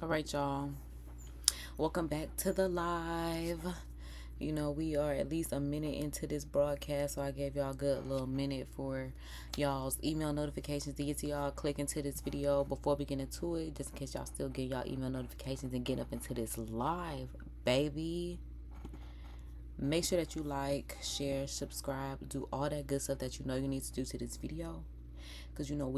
All right, y'all. Welcome back to the live. You know, we are at least a minute into this broadcast, so I gave y'all a good little minute for y'all's email notifications to get to y'all. Click into this video before we get into it, just in case y'all still get y'all email notifications and get up into this live, baby. Make sure that you like, share, subscribe, do all that good stuff that you know you need to do to this video, because you know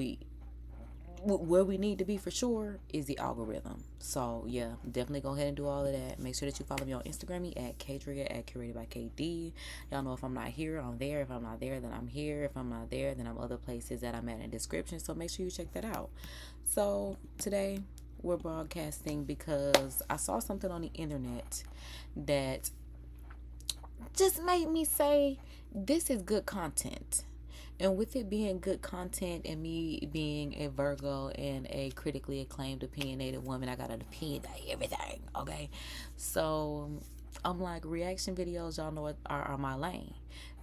where we need to be for sure is the algorithm. So yeah, definitely go ahead and do all of that. Make sure that you follow me on Instagram at Kdria at CurateedByKD. Y'all know if I'm not here, I'm there. If I'm not there, then I'm here. If I'm not there, then I'm other places that I'm at in the description. So make sure you check that out. So today we're broadcasting because I saw something on the internet that just made me say this is good content. And with it being good content and me being a Virgo and a critically acclaimed, opinionated woman, I got an opinion about everything, okay? So I'm like, reaction videos, y'all know are my lane.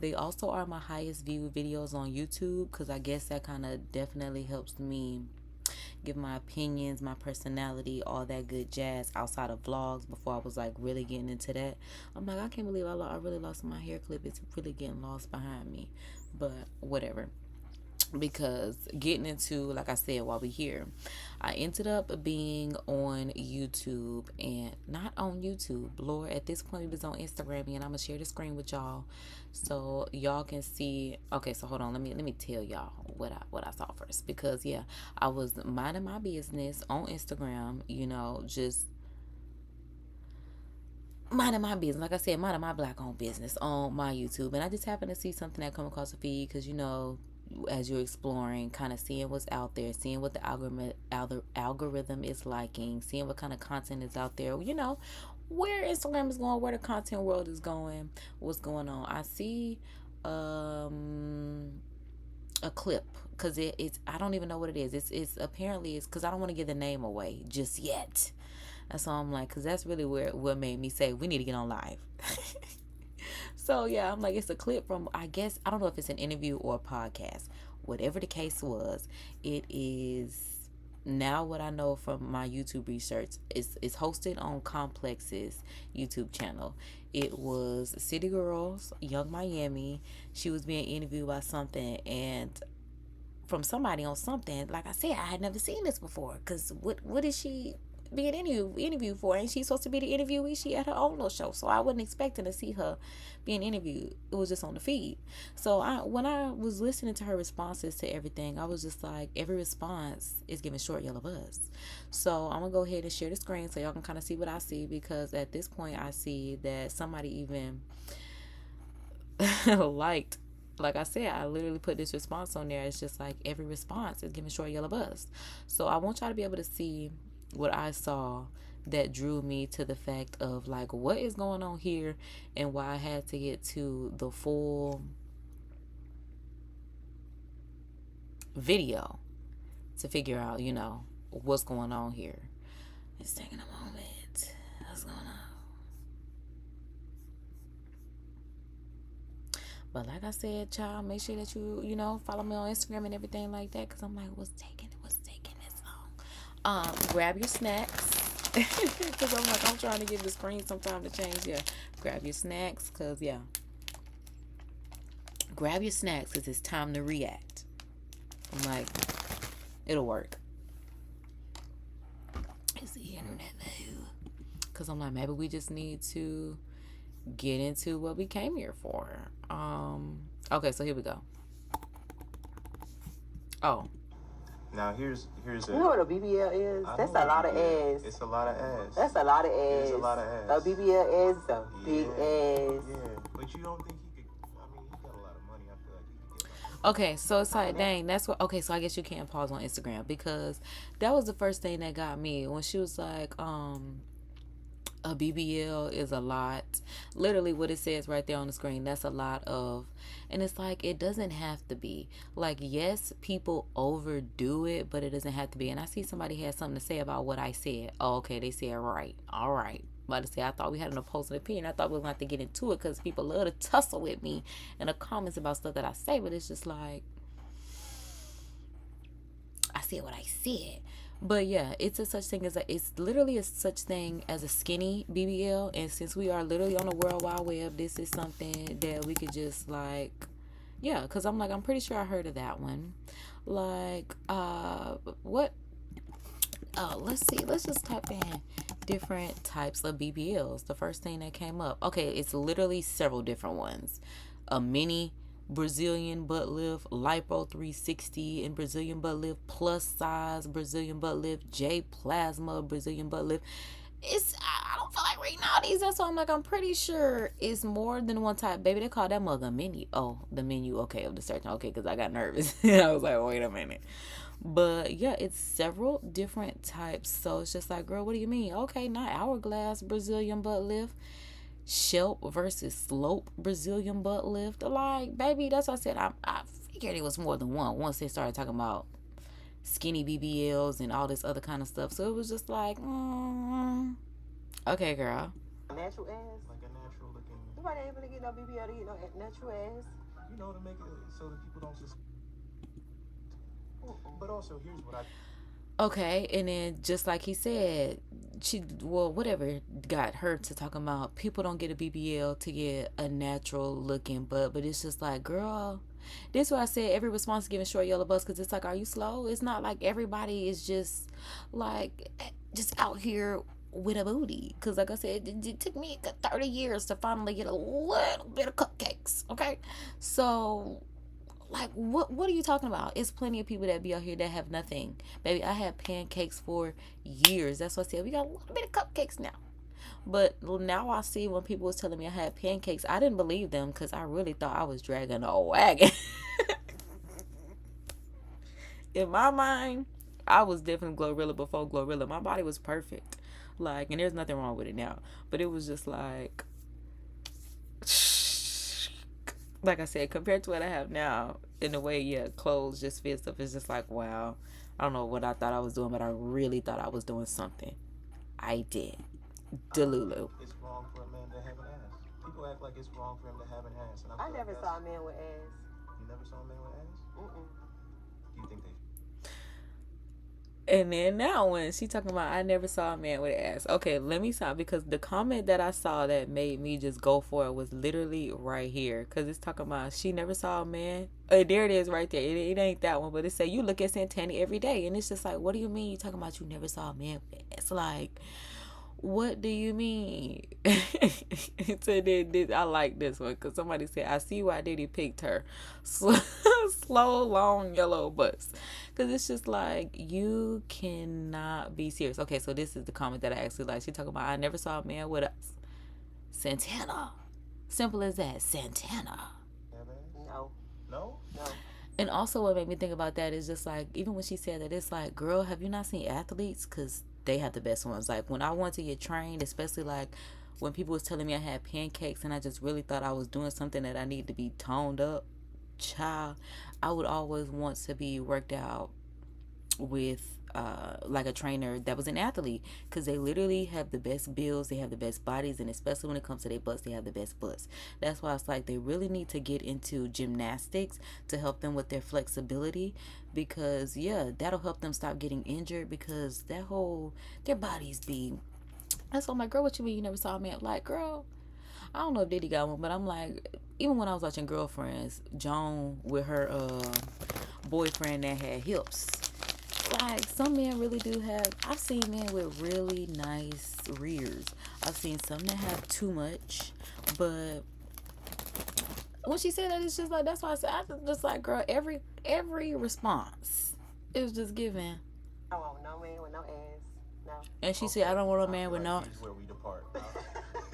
They also are my highest viewed videos on YouTube, because I guess that kind of definitely helps me give my opinions, my personality, all that good jazz outside of vlogs before I was like really getting into that. I'm like, I can't believe I really lost my hair clip. It's really getting lost behind me. But whatever. Because getting into, like I said, while we here, I ended up being on YouTube, and not on YouTube, Lord, at this point it was on Instagram, and I'm gonna share the screen with y'all so y'all can see. Okay, so hold on, let me tell y'all what I saw first, because yeah, I was minding my business on Instagram, you know, just minding my business, like I said, minding my black owned business on my YouTube, and I just happened to see something that come across the feed, because you know, as you're exploring, kind of seeing what's out there, seeing what the algorithm is liking, seeing what kind of content is out there, you know, where Instagram is going, where the content world is going, what's going on. I see a clip, because it's, I don't even know what it is. It's apparently, it's because I don't want to give the name away just yet. That's all I'm like, because that's really what made me say we need to get on live. So yeah, I'm like, it's a clip from, I guess, I don't know if it's an interview or a podcast. Whatever the case was, it is now what I know from my YouTube research. It's hosted on Complex's YouTube channel. It was City Girls, Young Miami. She was being interviewed by something, and from somebody on something. Like I said, I had never seen this before. Cause what is she being interviewed for? Ain't she supposed to be the interviewee? She had her own little show, so I wasn't expecting to see her being interviewed. It was just on the feed. So when I was listening to her responses to everything, I was just like, every response is giving short yellow buzz. So I'm gonna go ahead and share the screen so y'all can kind of see what I see, because at this point I see that somebody even liked, like I said, I literally put this response on there. It's just like every response is giving short yellow buzz. So I want y'all to be able to see what I saw that drew me to the fact of like what is going on here, and why I had to get to the full video to figure out, you know, what's going on here. It's taking a moment. What's going on? But like I said, child, make sure that you know, follow me on Instagram and everything like that, because I'm like, what's taking this long? Grab your snacks. Because I'm like, I'm trying to give the screen some time to change. Yeah, grab your snacks, because yeah, grab your snacks, because it's time to react. I'm like, it'll work. It's the internet though. Because I'm like, maybe we just need to get into what we came here for. Okay, so here we go. Oh, now here's You know what a BBL is? That's a lot of ass. It's a lot of ass. That's a lot of ass. It's a lot of ass. A BBL is a big ass. Yeah, but you don't think he could? I mean, he got a lot of money. I feel like he could get. okay, so it's like, dang, that's what. Okay, so I guess you can't pause on Instagram, because that was the first thing that got me when she was like, a BBL is a lot. Literally what it says right there on the screen, that's a lot of. And it's like, it doesn't have to be. Like, yes, people overdo it, but it doesn't have to be. And I see somebody had something to say about what I said. Oh, okay, they said right. All right. About to say, I thought we had an opposing opinion. I thought we were going to have to get into it, because people love to tussle with me in the comments about stuff that I say. But it's just like, I said what I said. But yeah, it's a such thing as it's literally a such thing as a skinny BBL. And since we are literally on the World Wide Web, this is something that we could just like, yeah, because I'm pretty sure I heard of that one. Like, what? Oh, let's see. Let's just type in different types of BBLs. The first thing that came up. Okay, it's literally several different ones. A mini Brazilian butt lift, lipo 360 and Brazilian butt lift, plus size Brazilian butt lift, J plasma Brazilian butt lift. I don't feel like reading all these. That's why I'm pretty sure it's more than one type. Baby, they call that mother menu. Oh, the menu, okay, of the search. Okay, because I got nervous. I was like, wait a minute. But yeah, it's several different types. So it's just like, girl, what do you mean? Okay, not hourglass Brazilian butt lift. Shelp versus slope Brazilian butt lift. Like, baby, that's what I said. I figured it was more than one once they started talking about skinny BBLs and all this other kind of stuff. So it was just like, okay, girl. Natural ass. Like a natural looking. Nobody ain't gonna get no BBL to get no natural ass. You know, to make it so that people don't just. But also, here's what I. Okay, and then just like he said, whatever got her to talking about people don't get a BBL to get a natural looking butt, but it's just like, girl, this is why I said every response is giving short yellow butts, because it's like, are you slow? It's not like everybody is just like just out here with a booty, because like I said, it took me 30 years to finally get a little bit of cupcakes. Okay, so like, what are you talking about? It's plenty of people that be out here that have nothing. Baby, I had pancakes for years. That's what I said. We got a little bit of cupcakes now. But now I see when people was telling me I had pancakes, I didn't believe them because I really thought I was dragging a wagon. In my mind, I was definitely Glorilla before Glorilla. My body was perfect. Like, and there's nothing wrong with it now. But it was just like I said, compared to what I have now, in a way, yeah, clothes just fit stuff. It's just like, wow, I don't know what I thought I was doing, but I really thought I was doing something. I did. Delulu. It's wrong for a man to have an ass. People act like it's wrong for him to have an ass. And I never saw a man with ass. You never saw a man with ass? Do you think they? And then now when she talking about I never saw a man with an ass. Okay, let me stop, because the comment that I saw that made me just go for it was literally right here. Because it's talking about she never saw a man. There it is right there. It ain't that one, but it say you look at Santana every day. And it's just like, what do you mean you talking about you never saw a man with an ass? Like, what do you mean? I like this one because somebody said, I see why Diddy picked her. Slow, long, yellow butts. Because it's just like, you cannot be serious. Okay, so this is the comment that I actually like. She talking about, I never saw a man with a Santana. Simple as that. Santana. No. No? No. And also what made me think about that is just like, even when she said that, it's like, girl, have you not seen athletes? Because they have the best ones. Like, when I wanted to get trained, especially like when people was telling me I had pancakes and I just really thought I was doing something that I need to be toned up, child, I would always want to be worked out with like a trainer that was an athlete, because they literally have the best builds, they have the best bodies, and especially when it comes to their butts, they have the best butts. That's why it's like they really need to get into gymnastics to help them with their flexibility, because yeah, that'll help them stop getting injured, because their bodies be, that's why I'm like, girl, what you mean you never saw a man? Like, girl, I don't know if Diddy got one, but I'm like, even when I was watching Girlfriends, Joan with her boyfriend that had hips, like, some men really do have, I've seen men with really nice rears. I've seen some that have too much, but when she said that, it's just like, that's why I said, I just like, girl, every response, it was just given. I want no man with no ass. No. And she said, I don't want a man with no. This is where we depart.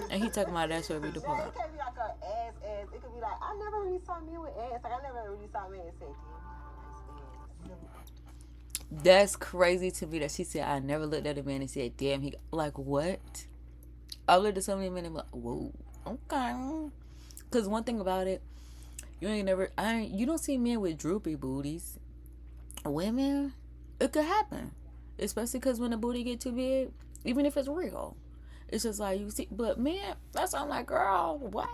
And he talking about that's where we Yeah, depart. it can't be like a ass. It could be like, I never really saw a man with ass. Like, I never really saw a man say, damn, you have a nice ass. That's crazy to me that she said, I never looked at a man and said, damn, he, like, what? I looked at so many men and like, whoa, okay. Because one thing about it, you don't see men with droopy booties. Women, it could happen. Especially because when the booty get too big, even if it's real, it's just like, you see, but man, that's why I'm like, girl, what?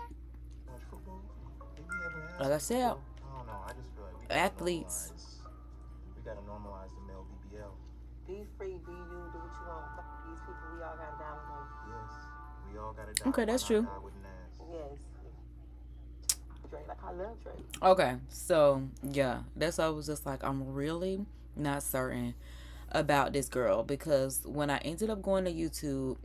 Like I said, I don't know. I just feel like athletes. We gotta normalize the male BBL. Be free These people, we all got to die one day. Yes, we all gotta die. Okay, Why that's not true. die with an ass? Yes. Drake, like I love Drake. Okay, so yeah, that's why I was just like, I'm really not certain about this girl, because when I ended up going to YouTube,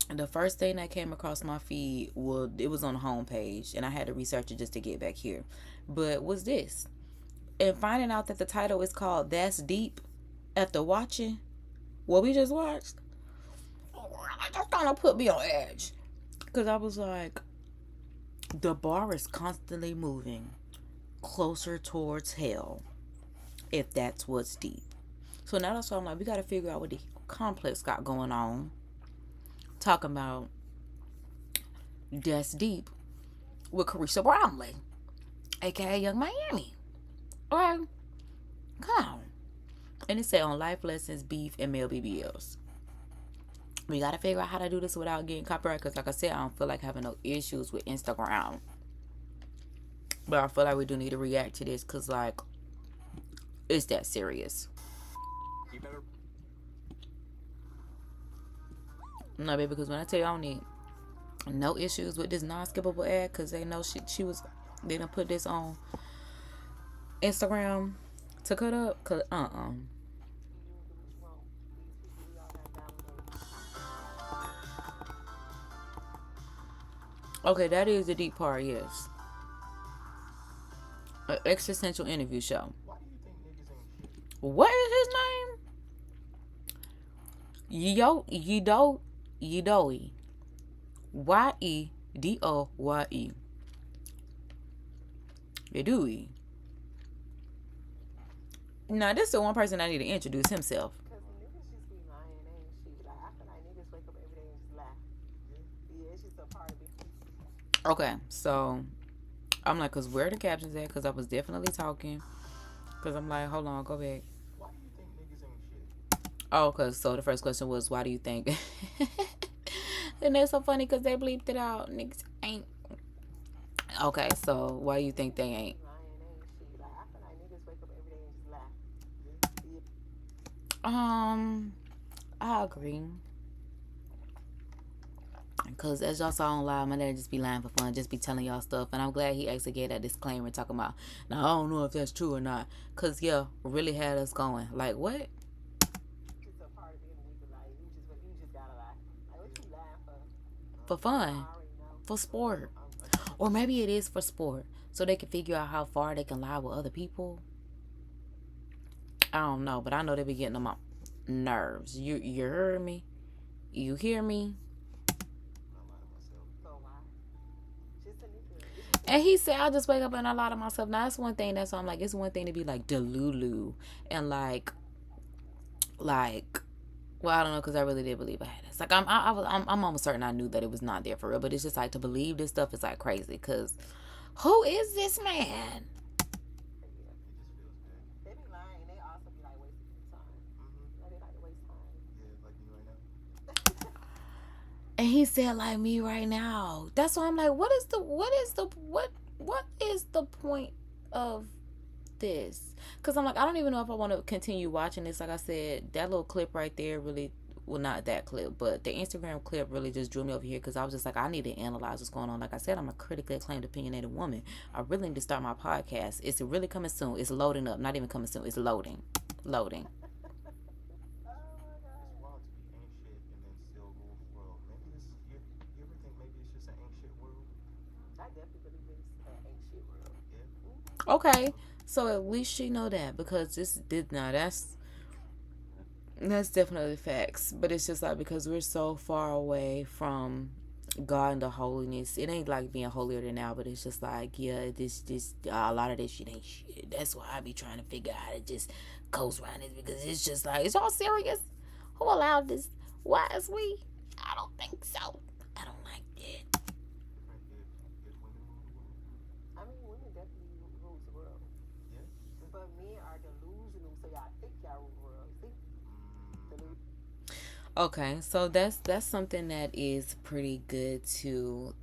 the first thing that came across my feed was, it was on the homepage, and I had to research it just to get back here. But was this, and finding out that the title is called "That's Deep" after watching what we just watched, that kind of put me on edge, because I was like, the bar is constantly moving closer towards hell, if that's what's deep. So now that's why I'm like, we got to figure out what the complex got going on. Talking about That's Deep with Carisha Brownlee, aka Young Miami. Alright, come on. And it said on life lessons, beef, and male BBLs. We got to figure out how to do this without getting copyright, because like I said, I don't feel like having no issues with Instagram. But I feel like we do need to react to this, because like, it's that serious. You better. No, baby, because when I tell you I don't need no issues with this non-skippable ad, because they know she was, they done put this on Instagram to cut up, because Okay, that is the deep part, yes. An existential interview show. Why do you think niggas ain't shit? What is his name? Yedoye. Yedoye. Yedoye. Now, this is the one person I need to introduce himself. Because niggas just be lying, ain't shit. Like, I feel like niggas wake up every day and just lie. Yeah, it's just a part of it. Okay, so I'm like, because where are the captions at? Because I was definitely talking. Because I'm like, hold on, go back. Why do you think niggas ain't shit? Oh, because so the first question was, why do you think? And that's so funny because they bleeped it out. Niggas ain't. Okay, so why do you think they ain't? Lying, ain't shit. Like, I feel like niggas wake up every day and just lie. I agree. Because as y'all saw on live, my dad just be lying for fun, just be telling y'all stuff. And I'm glad he actually gave that disclaimer talking about, now I don't know if that's true or not. Because, yeah, really had us going. Like, what? It's just a part of being a nigga. Like, you just gotta lie. Like, what you lying for? For fun. I already know. For sport. Or maybe it is for sport. So they can figure out how far they can lie with other people. I don't know. But I know they be getting on my nerves. You heard me? You hear me? And he said, I just wake up and I lie to myself. Now, that's one thing. That's why I'm like, it's one thing to be like delulu and like, well, I don't know, because I really did believe I had it. It's like, I'm almost certain I knew that it was not there for real. But it's just like, to believe this stuff is like crazy. Because who is this man? They be lying. They also be like wasting time. Like, they like to waste time. Yeah, like me right now. And he said, like me right now. That's why I'm like, what is the point of this? Because I'm like, I don't even know if I want to continue watching this. Like I said, that little clip right there really, well, not that clip, but the Instagram clip really just drew me over here, because I was just like, I need to analyze what's going on. Like I said, I'm a critically acclaimed, opinionated woman. I really need to start my podcast. It's really coming soon. It's loading up. Not even coming soon. It's loading. It's wild to be ain't shit and then still rule the world. Maybe this, you ever think maybe it's just an ain't shit world? I definitely believe it's an ain't shit world. Yeah. Okay. So at least she know that, because this did not. That's definitely facts. But it's just like, because we're so far away from God and the holiness. It ain't like being holier than now, but it's just like, yeah, this a lot of this shit ain't shit. That's why I be trying to figure out how to just coast around this, because it's just like, is y'all serious? Who allowed this? Why is we? I don't think so. I don't like that. If women rule the world. I mean, women definitely rule the world. Yeah. But men are delusional, so y'all think y'all rule the world. See? Okay, so that's something that is pretty good to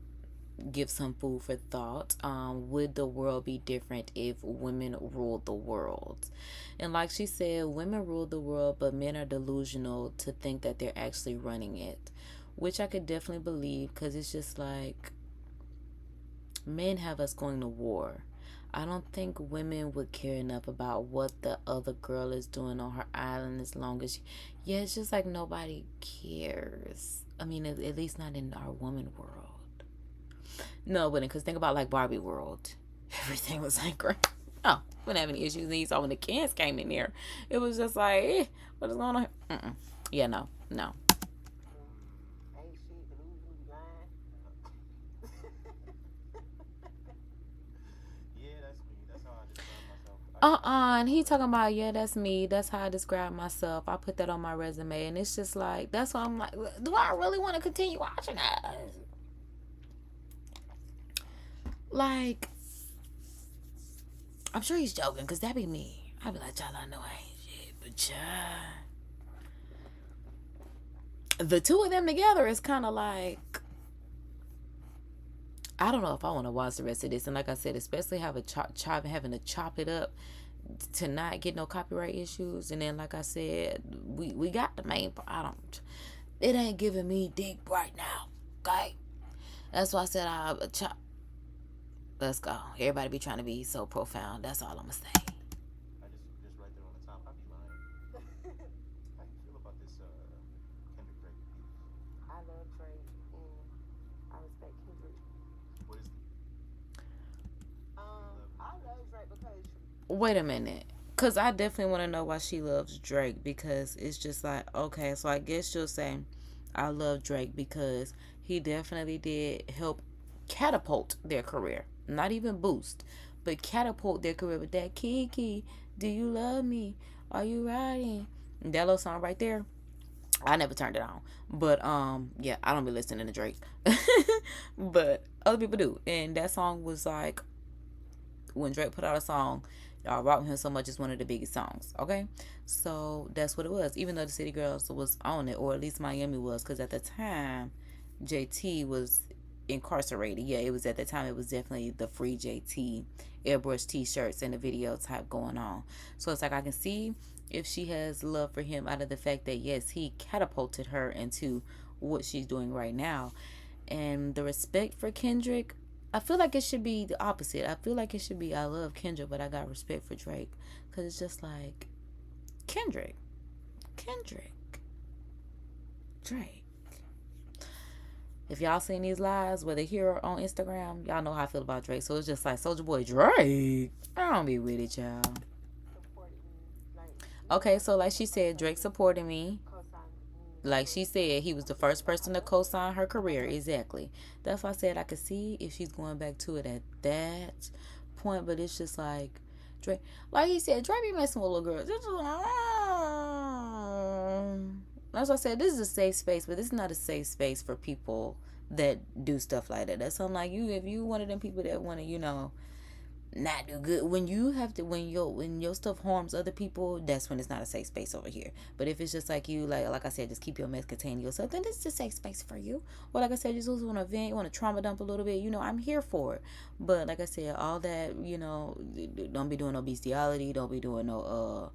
give some food for thought. Would the world be different if women ruled the world? And like she said, women rule the world, but men are delusional to think that they're actually running it, which I could definitely believe, because it's just like men have us going to war. I don't think women would care enough about what the other girl is doing on her island, as long as yeah, it's just like nobody cares. I mean, at least not in our woman world. No, but because think about like Barbie world, everything was like great. Oh, we didn't have any issues. And you saw when the kids came in there, it was just like, what is going on? Yeah, no. Ain't shit, delusion, blind. Yeah, that's me. That's how I describe myself. And he talking about, yeah, that's me. That's how I describe myself. I put that on my resume, and it's just like, that's why I'm like, do I really want to continue watching that? Like, I'm sure he's joking, because that be me. I'd be like, y'all, I know I ain't shit, but the two of them together is kind of like, I don't know if I want to watch the rest of this. And like I said, especially having to chop it up to not get no copyright issues. And then, like I said, we got the main part. It ain't giving me dick right now, okay? That's why I said I chop. Let's go. Everybody be trying to be so profound. That's all I'm gonna say. I just right there on the top. I be lying. How you feel about this Kendrick Drake beef? I love Drake and I respect Kendrick. What is I love Drake because Wait a minute. Because I definitely want to know why she loves Drake. Because it's just like, okay, so I guess you'll say, I love Drake because he definitely did help catapult their career. Not even boost, but catapult their career with that Kiki, do you love me? Are you riding? That little song right there. I never turned it on. But yeah, I don't be listening to Drake. But other people do. And that song was like, when Drake put out a song, y'all rock him so much, it's one of the biggest songs. Okay, so that's what it was. Even though the City Girls was on it, or at least Miami was, because at the time JT was incarcerated. Yeah, it was at the time. It was definitely the free JT airbrush t-shirts and the video type going on. So it's like I can see if she has love for him out of the fact that yes, he catapulted her into what she's doing right now. And the respect for Kendrick, I feel like it should be the opposite. I feel like it should be I love Kendrick, but I got respect for Drake. Because it's just like, Kendrick, Drake. If y'all seen these lives, whether here or on Instagram, y'all know how I feel about Drake. So it's just like, Soulja Boy Drake, I don't be with it, y'all. Okay, so like she said, Drake supported me. Like she said, he was the first person to co-sign her career. Exactly. That's why I said I could see if she's going back to it at that point. But it's just like, Drake, like he said, Drake be messing with little girls. It's just like, that's why I said, this is a safe space, but this is not a safe space for people that do stuff like that. That's something like you, if you one of them people that want to, not do good, when you have to, when your stuff harms other people, that's when it's not a safe space over here. But if it's just like you, like I said, just keep your mess contained to yourself, then this is a safe space for you. Or like I said, just want to vent, you want to trauma dump a little bit, I'm here for it. But like I said, all that, don't be doing no bestiality, don't be doing no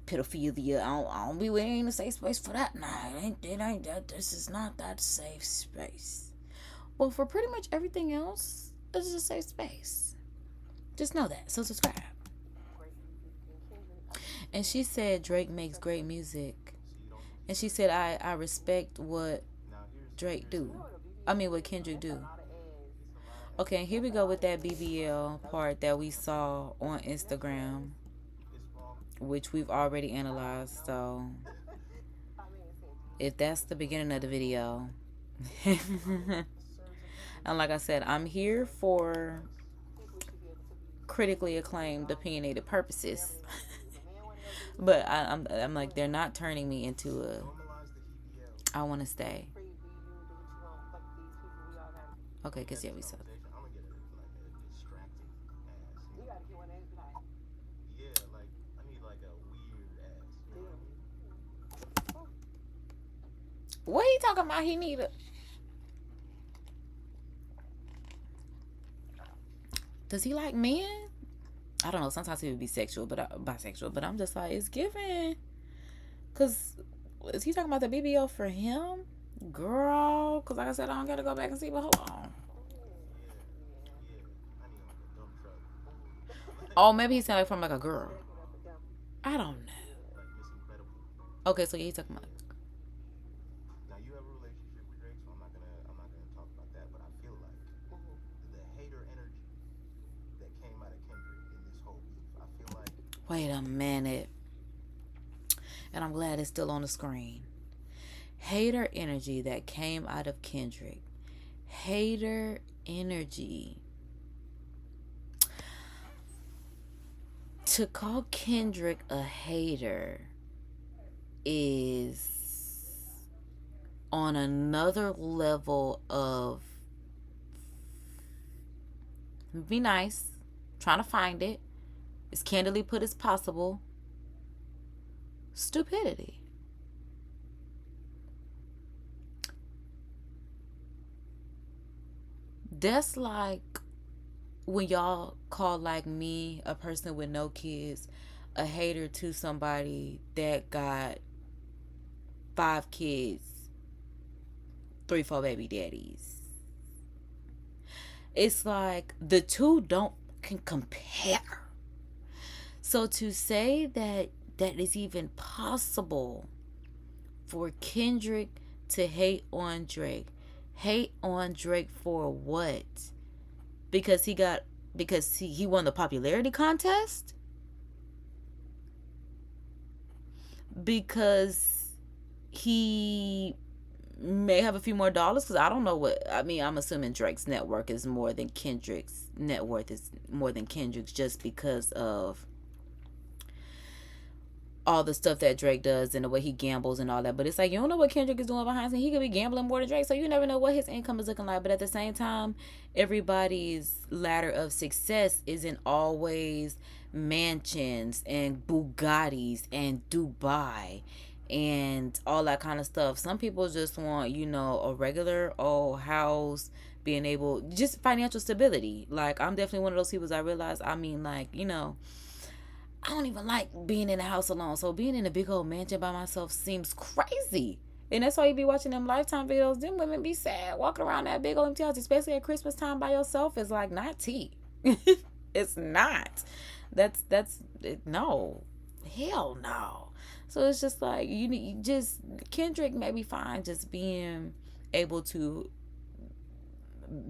pedophilia. I don't be in a safe space for that. Nah, it ain't that. This is not that safe space. Well, for pretty much everything else, this is a safe space. Just know that. So subscribe. And she said Drake makes great music. And she said I respect what Drake do. I mean what Kendrick do. Okay, here we go with that BBL part that we saw on Instagram, which we've already analyzed. So if that's the beginning of the video, and like I said, I'm here for critically acclaimed opinionated purposes. But I'm like, they're not turning me into a, I want to stay. Okay, because yeah, we saw that. What he talking about? He need a... Does he like men? I don't know. Sometimes he would be sexual, but bisexual. But I'm just like, it's given. Cause is he talking about the BBL for him, girl? Cause like I said, I don't gotta go back and see. But hold on. Yeah, I need like a dump truck. Oh, maybe he sounded like from like a girl. I don't know. Like Miss Incredible. Okay, so yeah, he's talking about. Now you have a relationship with Drake, so I'm not gonna talk about that. But I feel like the hater energy that came out of Kendrick in this whole beef, I feel like Wait a minute. And I'm glad it's still on the screen. Hater energy that came out of Kendrick. Hater energy. To call Kendrick a hater is on another level of be nice, trying to find it, as candidly put as possible, stupidity. That's like when y'all call like me, a person with no kids, a hater to somebody that got 5 kids, 3, 4 baby daddies. It's like the two can compare. So to say that is even possible for Kendrick to hate on Drake for what? Because he won the popularity contest? Because he may have a few more dollars? Because I don't know I'm assuming Drake's net worth is more than Kendrick's just because of all the stuff that Drake does and the way he gambles and all that. But it's like, you don't know what Kendrick is doing behind the scenes. He could be gambling more than Drake, so you never know what his income is looking like. But at the same time, everybody's ladder of success isn't always mansions and Bugattis and Dubai and all that kind of stuff. Some people just want, a regular old house, being able, just financial stability. Like, I'm definitely one of those people. I realize, I don't even like being in a house alone. So being in a big old mansion by myself seems crazy. And that's why you be watching them Lifetime videos. Them women be sad walking around that big old empty house, especially at Christmas time by yourself. Is like not tea. It's not. No. Hell no. So it's just like Kendrick may be fine just being able to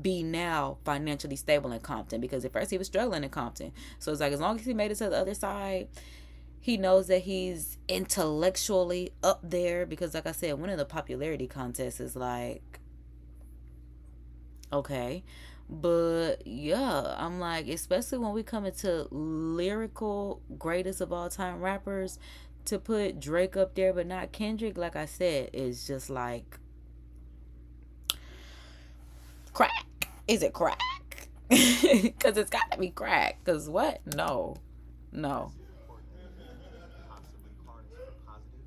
be now financially stable in Compton, because at first he was struggling in Compton. So it's like, as long as he made it to the other side, he knows that he's intellectually up there, because like I said, winning the popularity contest is like, okay. But yeah, I'm like, especially when we come into lyrical greatest of all time rappers, to put Drake up there but not Kendrick, like I said, is just like crack. Is it crack? Because it's got to be crack. Because what? No. possibly harness for positive,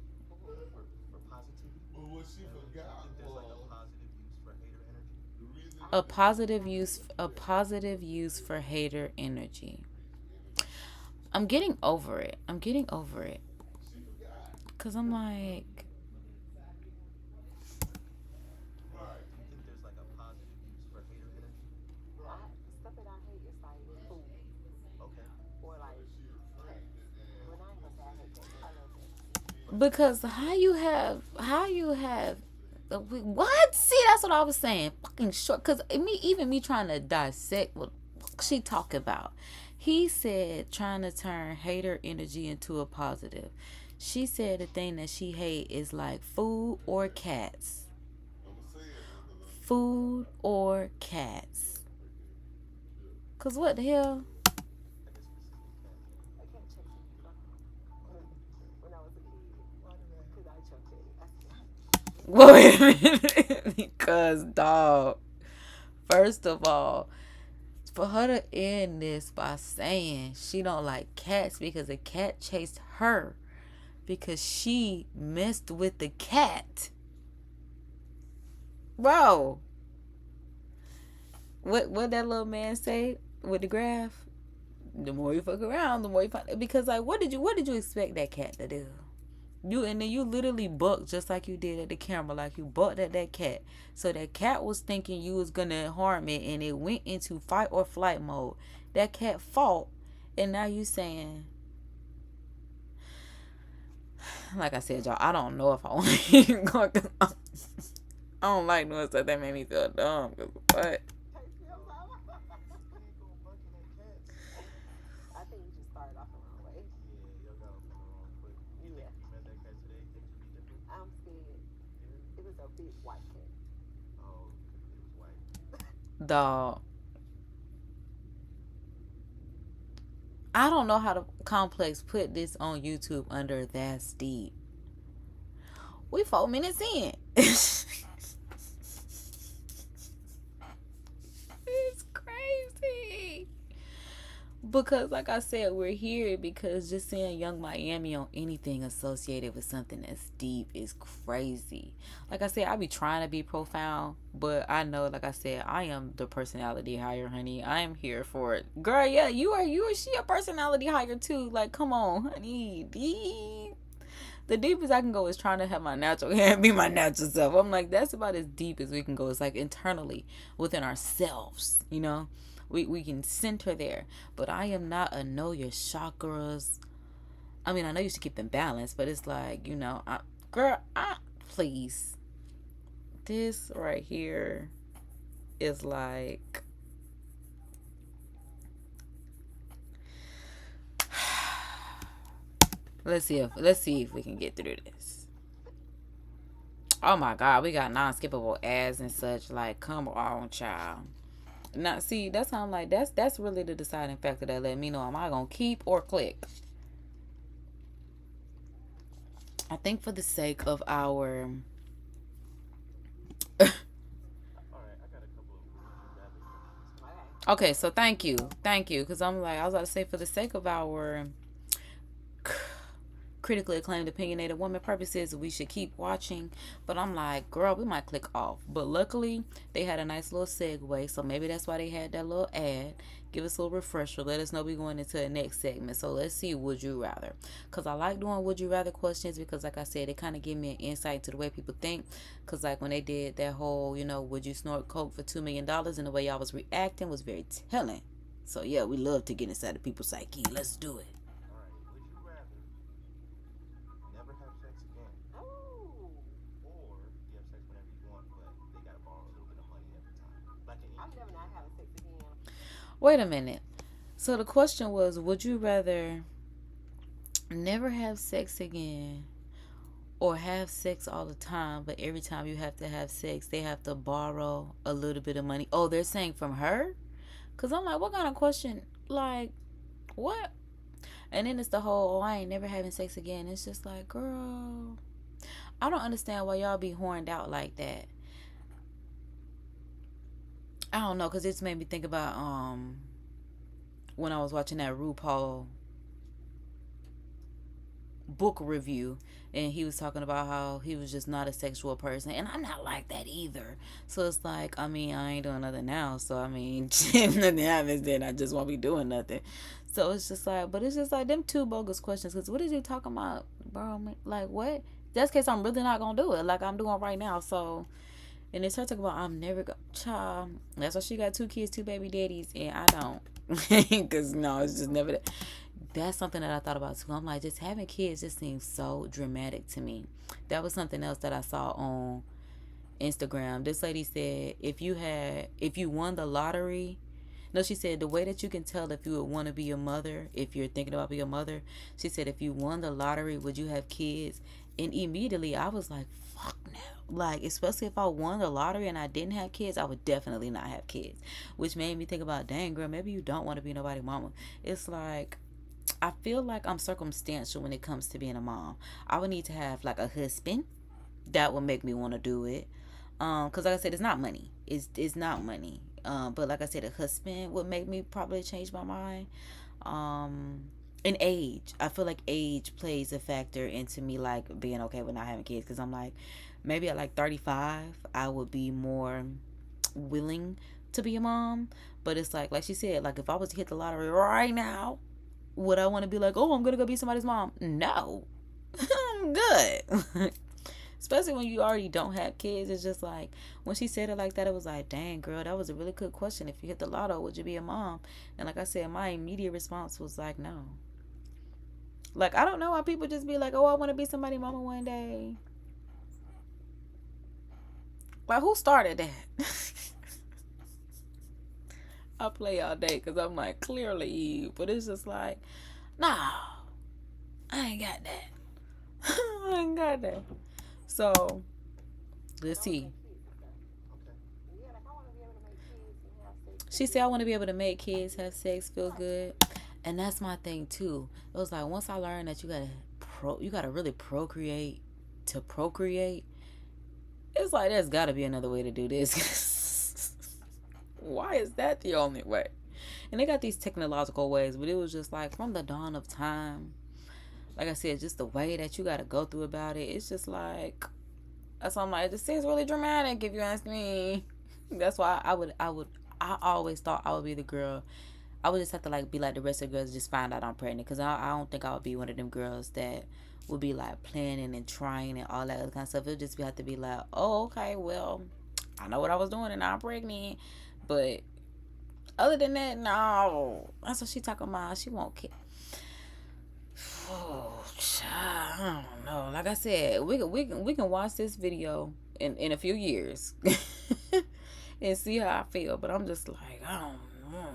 for positivity. But what she forgot I think there's like a positive use for hater energy. the reason A positive use for hater energy. I'm getting over it. Because I'm like, Do you think there's like a positive use for hater energy? Stuff that I hate is like food Okay. or like. When I ain't gonna say I hate that. I love that. because how you have what? See, that's what I was saying. Fucking short. Because me trying to dissect what she talking about. He said trying to turn hater energy into a positive. She said the thing that she hate is like food or cats. Food or cats. Cause what the hell? I guess specific cat. When I was a kid. Because I choked it. Wait a minute. Because dog. First of all, for her to end this by saying she don't like cats because a cat chased her because she messed with the cat. Bro. What that little man say? with the graph, the more you fuck around, the more you find. Because like, what did you expect that cat to do? And then you literally bucked just like you did at the camera, like you bucked at that cat. So that cat was thinking you was gonna harm it, and it went into fight or flight mode. That cat fought, and now you saying, like I said, y'all, I don't know if I want to keep going. I don't like doing stuff that made me feel dumb. Cause what? I think you just started off the wrong way. Yeah, y'all got off on the wrong foot. You think if you met that cat today, things would be different? I'm scared. Yeah. It was a big white cat. Oh, it was white. Dog. I don't know how to complex put this on YouTube under That's Deep. We 4 minutes in. It's crazy. Because like I said, we're here because just seeing Young Miami on anything associated with something that's deep is crazy. Like I said, I be trying to be profound, but I know, like I said, I am the personality hire, honey. I am here for it. Girl, yeah, you are she a personality hire too. Like, come on, honey. Deep. The deepest I can go is trying to have my natural hair be my natural self. I'm like, that's about as deep as we can go. It's like internally within ourselves, you know? We can center there. But I am not a know your chakras. I mean, I know you should keep them balanced, but it's like, you know, please. This right here is like, let's see if we can get through this. Oh my God, we got non-skippable ads and such. Like, come on, child. Now, see, that's how I'm like, that's really the deciding factor that let me know, am I gonna keep or click? I think for the sake of our Alright, I got a couple of questions. okay, so thank you, because I'm like, I was about to say, for the sake of our critically acclaimed opinionated woman purposes, we should keep watching. But I'm like, girl, we might click off. But luckily they had a nice little segue, so maybe that's why they had that little ad. Give us a little refresher, let us know we going into the next segment. So let's see, would you rather? Because I like doing would you rather questions, because like I said, it kind of give me an insight to the way people think. Because like when they did that whole, you know, would you snort coke for $2 million, and the way y'all was reacting was very telling. So yeah, we love to get inside of people's psyche. Let's do it. Wait a minute. So the question was, would you rather never have sex again or have sex all the time, but every time you have to have sex, they have to borrow a little bit of money? Oh, they're saying from her? Because I'm like, what kind of question? Like, what? And then it's the whole, oh, I ain't never having sex again. It's just like, girl, I don't understand why y'all be horned out like that. I don't know, because it's made me think about when I was watching that RuPaul book review, and he was talking about how he was just not a sexual person, and I'm not like that either. So it's like, I mean, I ain't doing nothing now, so I mean, if nothing happens, then I just won't be doing nothing. So it's just like, but it's just like them two bogus questions, because what is you talking about, bro? Like, what? That's case I'm really not gonna do it like I'm doing right now. So, and it's her talking about, I'm never gonna, child, that's why she got 2 kids, 2 baby daddies, and I don't. Because no, it's just never that. That's something that I thought about too. I'm like, just having kids just seems so dramatic to me. That was something else that I saw on Instagram. This lady said, if you won the lottery, no, she said the way that you can tell if you would want to be a mother, if you're thinking about being a mother, she said, if you won the lottery, would you have kids? And immediately I was like, fuck no. Like, especially if I won the lottery and I didn't have kids, I would definitely not have kids. Which made me think about, dang, girl, maybe you don't want to be nobody's mama. It's like, I feel like I'm circumstantial when it comes to being a mom. I would need to have like a husband that would make me want to do it. Because like I said, it's not money. It's not money. But like I said, a husband would make me probably change my mind. And age. I feel like age plays a factor into me like being okay with not having kids. Because I'm like, maybe at like 35, I would be more willing to be a mom. But it's like she said, like if I was to hit the lottery right now, would I want to be like, oh, I'm gonna go be somebody's mom? No. I'm good. Especially when you already don't have kids. It's just like, when she said it like that, it was like, dang, girl, that was a really good question. If you hit the lotto, would you be a mom? And like I said, my immediate response was like, no. Like, I don't know why people just be like, oh, I want to be somebody's mama one day. Like, who started that? I play all day because I'm like, clearly Eve. But it's just like, no, I ain't got that. I ain't got that. So, let's see. She said, I want to be able to make kids, have sex, feel good. And that's my thing too. It was like, once I learned that you gotta really procreate to procreate, it's like there's gotta be another way to do this. Why is that the only way? And they got these technological ways, but it was just like from the dawn of time. Like I said, just the way that you gotta go through about it, it's just like, that's why I'm like, it just seems really dramatic if you ask me. That's why I always thought I would be the girl. I would just have to like be like the rest of the girls, just find out I'm pregnant. Because I don't think I would be one of them girls that would be like planning and trying and all that other kind of stuff. It would just have to be like, oh, okay, well, I know what I was doing and now I'm pregnant. But other than that, no. That's what she talking about. She won't care. Oh, child, I don't know. Like I said, we can watch this video in a few years and see how I feel. But I'm just like, I don't know.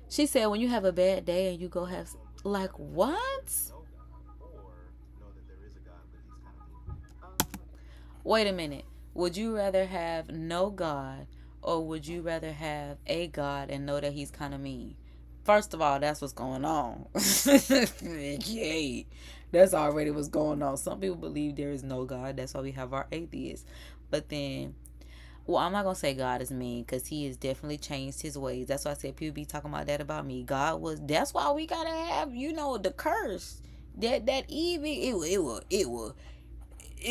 She said, when you have a bad day and you go have, like, what? Wait a minute. Would you rather have no God, or would you rather have a God and know that he's kind of mean? First of all, that's what's going on. Yay. That's already what's going on. Some people believe there is no God. That's why we have our atheists. But then, well, I'm not going to say God is mean, because he has definitely changed his ways. That's why I said people be talking about that about me. That's why we got to have, the curse. That evil, it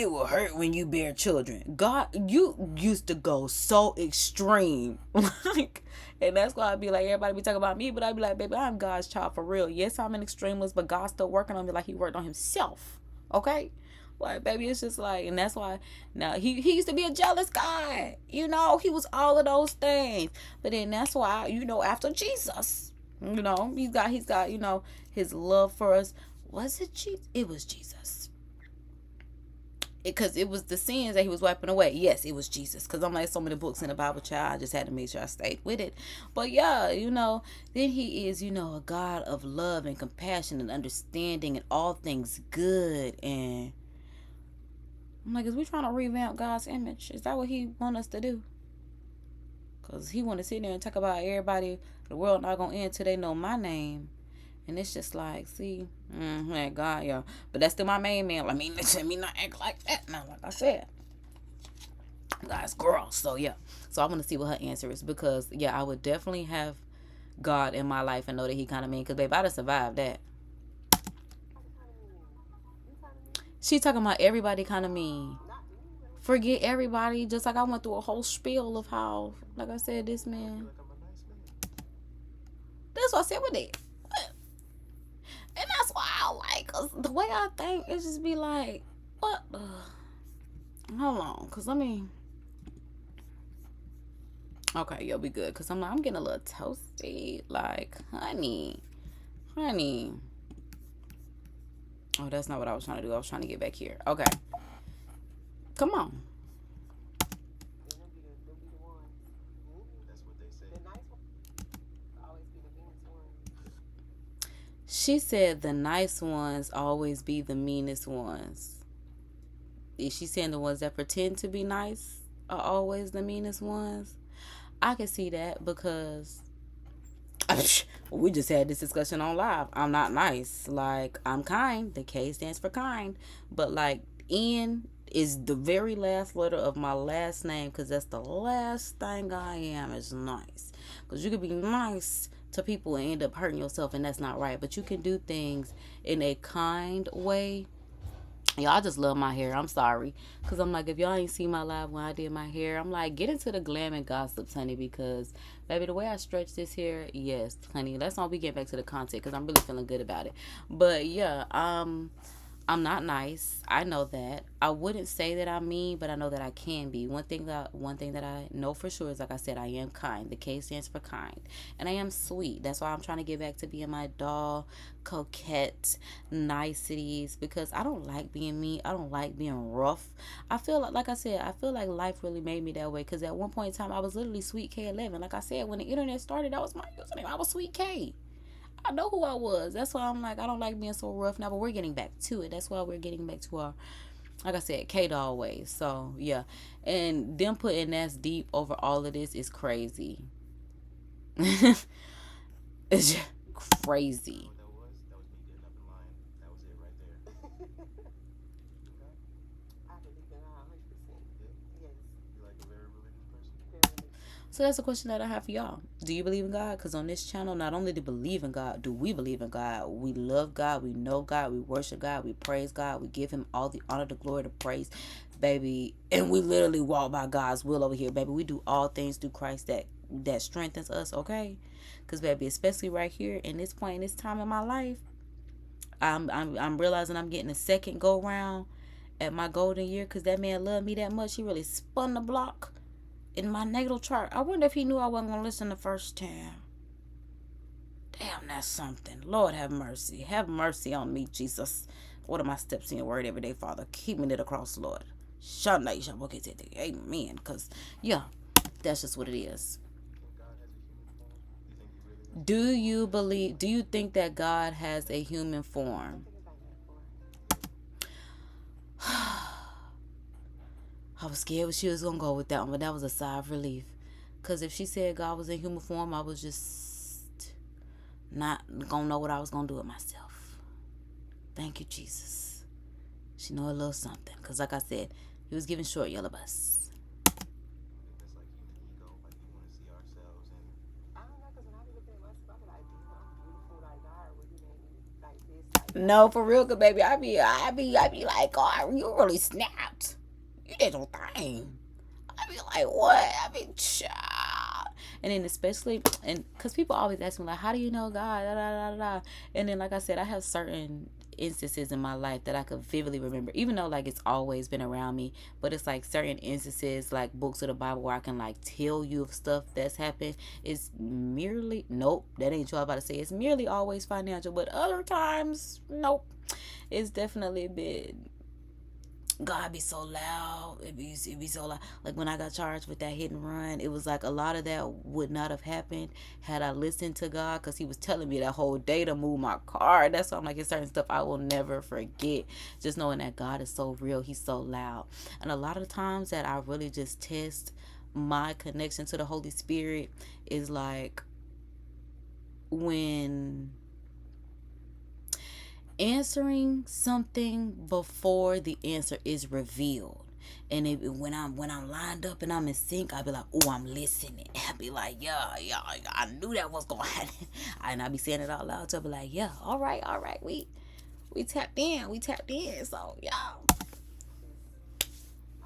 will hurt when you bear children. God, you used to go so extreme. Like, and that's why I'd be like, everybody be talking about me, but I'd be like, baby, I'm God's child for real. Yes, I'm an extremist, but God's still working on me like he worked on himself. Okay? Like, baby, it's just like, and that's why, now, he used to be a jealous guy. He was all of those things. But then that's why, after Jesus, he's got, his love for us. Was it Jesus? It was Jesus. Because it was the sins that he was wiping away. Yes, it was Jesus. Because I'm like so many books in the Bible, child. I just had to make sure I stayed with it. But yeah, then he is, a God of love and compassion and understanding and all things good. And I'm like, is we trying to revamp God's image? Is that what he want us to do? Because he want to sit there and talk about everybody, the world not going to end till they know my name. And it's just like, see, God, yeah. But that's still my main man. Let me not act like that now, like I said. God's girl. So, yeah. So, I'm going to see what her answer is. Because, yeah, I would definitely have God in my life and know that he kind of mean. Because, babe, I'd have survived that. She talking about everybody kind of mean. Forget everybody. Just like I went through a whole spiel of how, like I said, this man. That's what I said with it. And that's why I like, cause the way I think, it just be like, what? Hold on, cause okay, you'll be good, cause I'm getting a little toasty, like, honey. Oh, that's not what I was trying to do. I was trying to get back here. Okay, come on. She said the nice ones always be the meanest ones. Is she saying the ones that pretend to be nice are always the meanest ones? I can see that because we just had this discussion on live. I'm not nice. Like, I'm kind. The K stands for kind. But like, N is the very last letter of my last name, because that's the last thing I am, is nice. Because you could be nice to people and end up hurting yourself, and that's not right. But you can do things in a kind way Y'all just love my hair. I'm sorry. Because I'm like, if y'all ain't seen my live when I did my hair, I'm like, get into the glam and gossips, honey. Because, baby, the way I stretch this hair, yes, honey. Let's not be getting back to the content because I'm really feeling good about it. But, yeah, I'm not nice. I know that. I wouldn't say that I'm mean, but I know that I can be. One thing that I know for sure is, like I said, I am kind. The K stands for kind, and I am sweet. That's why I'm trying to get back to being my doll, coquette, niceties, because I don't like being mean. I don't like being rough. I feel like I said, I feel like life really made me that way. Because at one point in time, I was literally Sweet K11. Like I said, when the internet started, that was my username. I was Sweet K. I know who I was. That's why I'm like, I don't like being so rough now, but we're getting back to it. That's why we're getting back to our, like I said, K doll ways. So, yeah. And them putting that's deep over all of this is crazy. It's just crazy. That was me getting up in line. That was it right there. Okay. I believe in God 100%. Yeah. Yes. You like a very religious person? Very religious. So that's a question that I have for y'all. Do you believe in God? Because on this channel, not only do we believe in God, do we believe in God? We love God. We know God. We worship God. We praise God. We give him all the honor, the glory, the praise, baby. And we literally walk by God's will over here, baby. We do all things through Christ that strengthens us, okay? Because, baby, especially right here in this point, in this time in my life, I'm realizing I'm getting a second go round at my golden year because that man loved me that much. He really spun the block in my natal chart. I wonder if he knew I wasn't going to listen the first time. Damn, that's something. Lord have mercy. Have mercy on me, Jesus. What are my steps in your word every day, Father? Keep me near the cross, Lord. Amen. Because, yeah, that's just what it is. Do you think that God has a human form? I was scared she was going to go with that one, but that was a sigh of relief. Because if she said God was in human form, I was just not going to know what I was going to do with myself. Thank you, Jesus. She know a little something. Because like I said, he was giving short yellow bus. I think that's like human ego. Like we want to see ourselves and. I don't know, because when I be looking at myself, I be like, damn, I'm beautiful. Like, God really made me like this. Like, No, for real, cause baby, I be like, God, you really snapped. You did your thing. I be like, what? I be child. And then especially, and because people always ask me like, how do you know God? Da, da, da, da. And then like I said, I have certain instances in my life that I could vividly remember, even though like it's always been around me, but it's like certain instances like books of the Bible where I can like tell you of stuff that's happened. It's merely, nope, that ain't what I'm about to say. It's merely always financial, but other times, nope, it's definitely been, God be so loud. It be so loud. Like when I got charged with that hit and run, it was like a lot of that would not have happened had I listened to God, because he was telling me that whole day to move my car. That's why I'm like, it's certain stuff I will never forget. Just knowing that God is so real. He's so loud. And a lot of times that I really just test my connection to the Holy Spirit is like when answering something before the answer is revealed. And when I'm lined up and I'm in sync, I'll be like, oh, I'm listening. I'll be like, yeah, I knew that was going to happen. And I'll be saying it out loud. So I'll be like, yeah, all right. We tapped in. So, yeah. I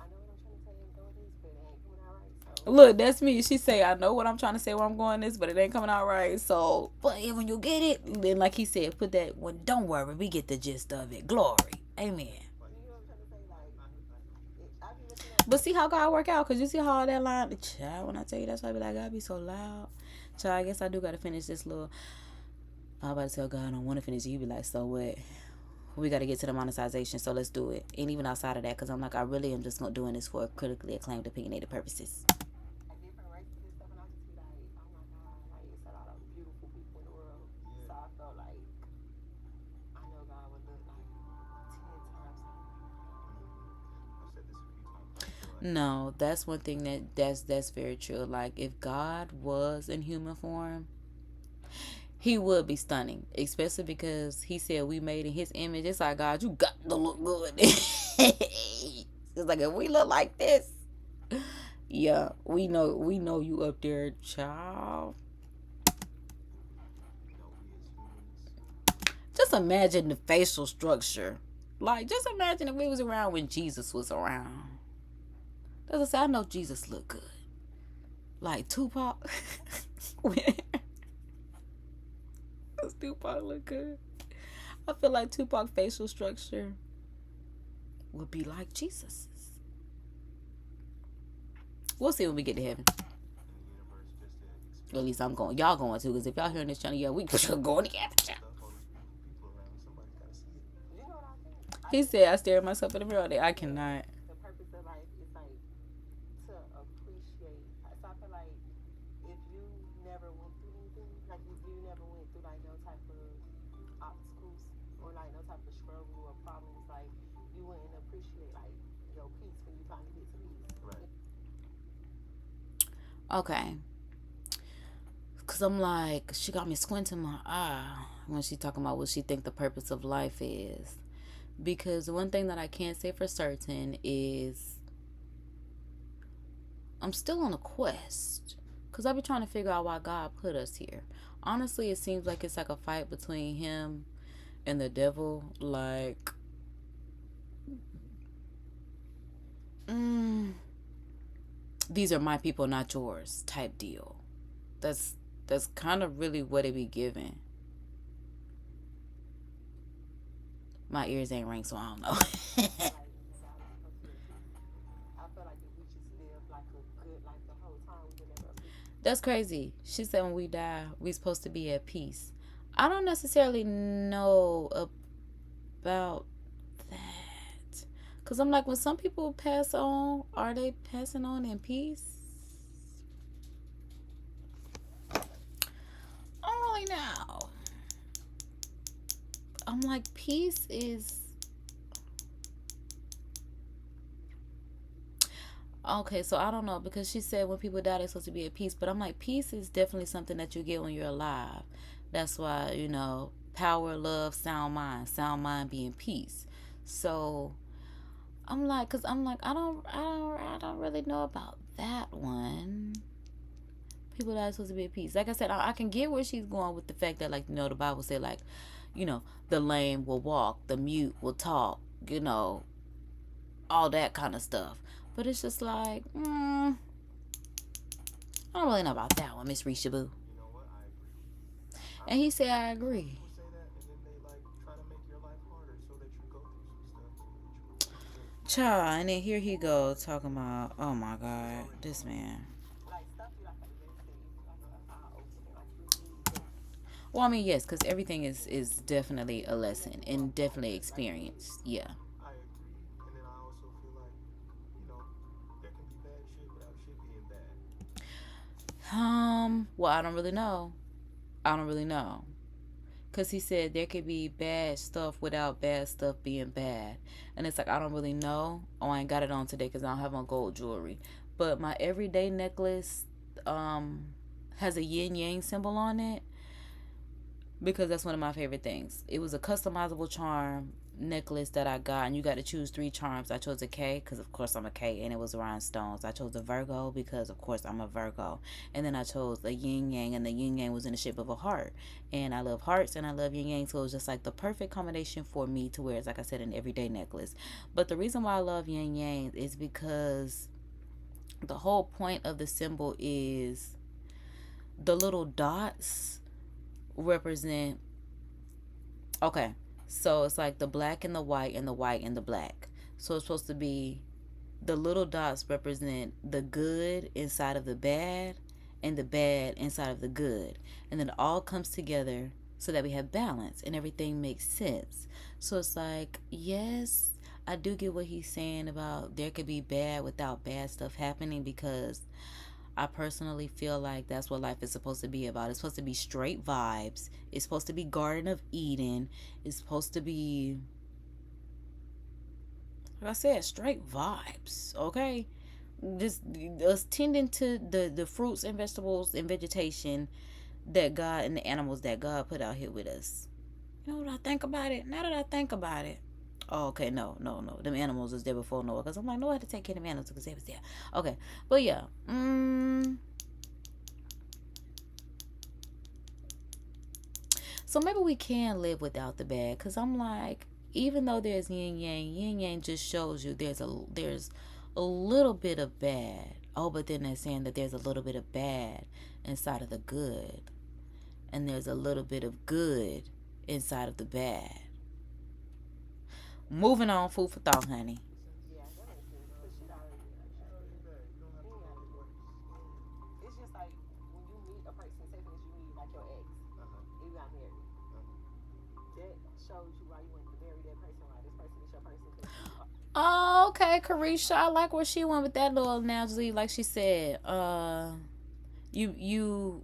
know what I'm trying to say and going this, but it ain't coming out right. So Look, that's me. She say, I know what I'm trying to say where I'm going this, but it ain't coming out right. So, but when you get it, then like he said, put that one, don't worry, we get the gist of it. Glory. Amen. you know what I'm trying to say? Like, I be looking at. But see how God work out, because you see how all that line, child, when I tell you that's why I be like, God be so loud. Child, I guess I do got to finish this little, I'm about to tell God I don't want to finish it. You be like, so what? We got to get to the monetization, so let's do it. And even outside of that, because I'm like, I really am just doing this for critically acclaimed, opinionated purposes. Different races and stuff, and I just be like, oh my God, like it's a lot of beautiful people in the world. Yeah. So I felt like I know God would look like 10 times higher. I've said this a few times. I feel like No, that's one thing that's very true. Like if God was in human form, he would be stunning, especially because he said we made in his image. It's like, God, you got to look good. It's like, if we look like this, yeah, we know you up there, child. we as humans. Just imagine the facial structure Like, just imagine if we was around when Jesus was around. As I said, I know Jesus looked good. Like Tupac. Does Tupac look good? I feel like Tupac's facial structure would be like Jesus's. We'll see when we get to heaven. At least I'm going. Y'all going too, because if y'all hearing this channel, yeah, we going to heaven. He said, I stare at myself in the mirror all day. I cannot. The purpose of life is like to appreciate. So I feel like if you never went through anything, like if you never went through like no type of obstacles or like no type of struggle or problems, like you wouldn't appreciate like your peace when you finally get to peace. Right. Okay. Cause I'm like, she got me squinting my eye when she talking about what she think the purpose of life is. Because one thing that I can't say for certain is I'm still on a quest. Because I be trying to figure out why God put us here. Honestly, it seems like it's like a fight between him and the devil. Like, these are my people, not yours type deal. That's kind of really what it be giving. My ears ain't ring, so I don't know. I feel like if we just live like a good life the whole time, we would never appreciate. That's crazy. She said when we die, we supposed to be at peace. I don't necessarily know about that. Because I'm like, when some people pass on, are they passing on in peace? I don't really know. I'm like, peace is... Okay, so I don't know, because she said when people die, they're supposed to be at peace. But I'm like, peace is definitely something that you get when you're alive. That's why, you know, power, love, sound mind being peace. So I'm like, because I'm like, I don't really know about that one. People that are supposed to be at peace. Like I said, I can get where she's going with the fact that, like, you know, the Bible said, like, you know, the lame will walk, the mute will talk, you know, all that kind of stuff. But it's just like, I don't really know about that one, Miss Rishaboo. You know what? I agree. And he said, I agree. People say that, and then they like try to make your life harder so that you go through some stuff. Child, and then here he go talking about, oh my God, this man. Like stuff you like a lesson. Well, I mean, yes, because everything is definitely a lesson and definitely experience. Yeah. I agree, and then I also feel like, you know, there can be bad shit without shit being bad. Well, I don't really know. Because he said there could be bad stuff without bad stuff being bad. And it's like, I don't really know. Oh, I ain't got it on today because I don't have on gold jewelry. But my everyday necklace has a yin yang symbol on it. Because that's one of my favorite things. It was a customizable charm necklace that I got, and you got to choose 3 charms. I chose a K because of course I'm a K, and it was rhinestones. I chose a Virgo because of course I'm a Virgo, and then I chose a yin yang, and the yin yang was in the shape of a heart, and I love hearts and I love yin yang, so it was just like the perfect combination for me to wear. It's like I said, an everyday necklace. But the reason why I love yin yang is because the whole point of the symbol is the little dots represent, okay, so it's like the black and the white and the white and the black. So it's supposed to be, the little dots represent the good inside of the bad and the bad inside of the good, and then it all comes together so that we have balance and everything makes sense. So it's like, yes, I do get what he's saying about there could be bad without bad stuff happening, because I personally feel like that's what life is supposed to be about. It's supposed to be straight vibes. It's supposed to be Garden of Eden. It's supposed to be, like I said, straight vibes, okay? Just us tending to the fruits and vegetables and vegetation that God, and the animals that God put out here with us. You know what I think about it? Now that I think about it, oh, okay, no. Them animals was there before Noah, because I'm like, Noah had to take care of them animals because they was there. Okay, but yeah. So maybe we can live without the bad, because I'm like, even though there's yin yang just shows you there's a little bit of bad. Oh, but then they're saying that there's a little bit of bad inside of the good, and there's a little bit of good inside of the bad. Moving on, food for thought, honey. Yeah, that makes sense. Cause shit already. It's just like when you meet a person, say for instance, you meet like your ex, you got married. That shows you why you went to marry that person. Why this person is your person? Cause Oh, okay, Carisha. I like where she went with that little analogy. Like she said, you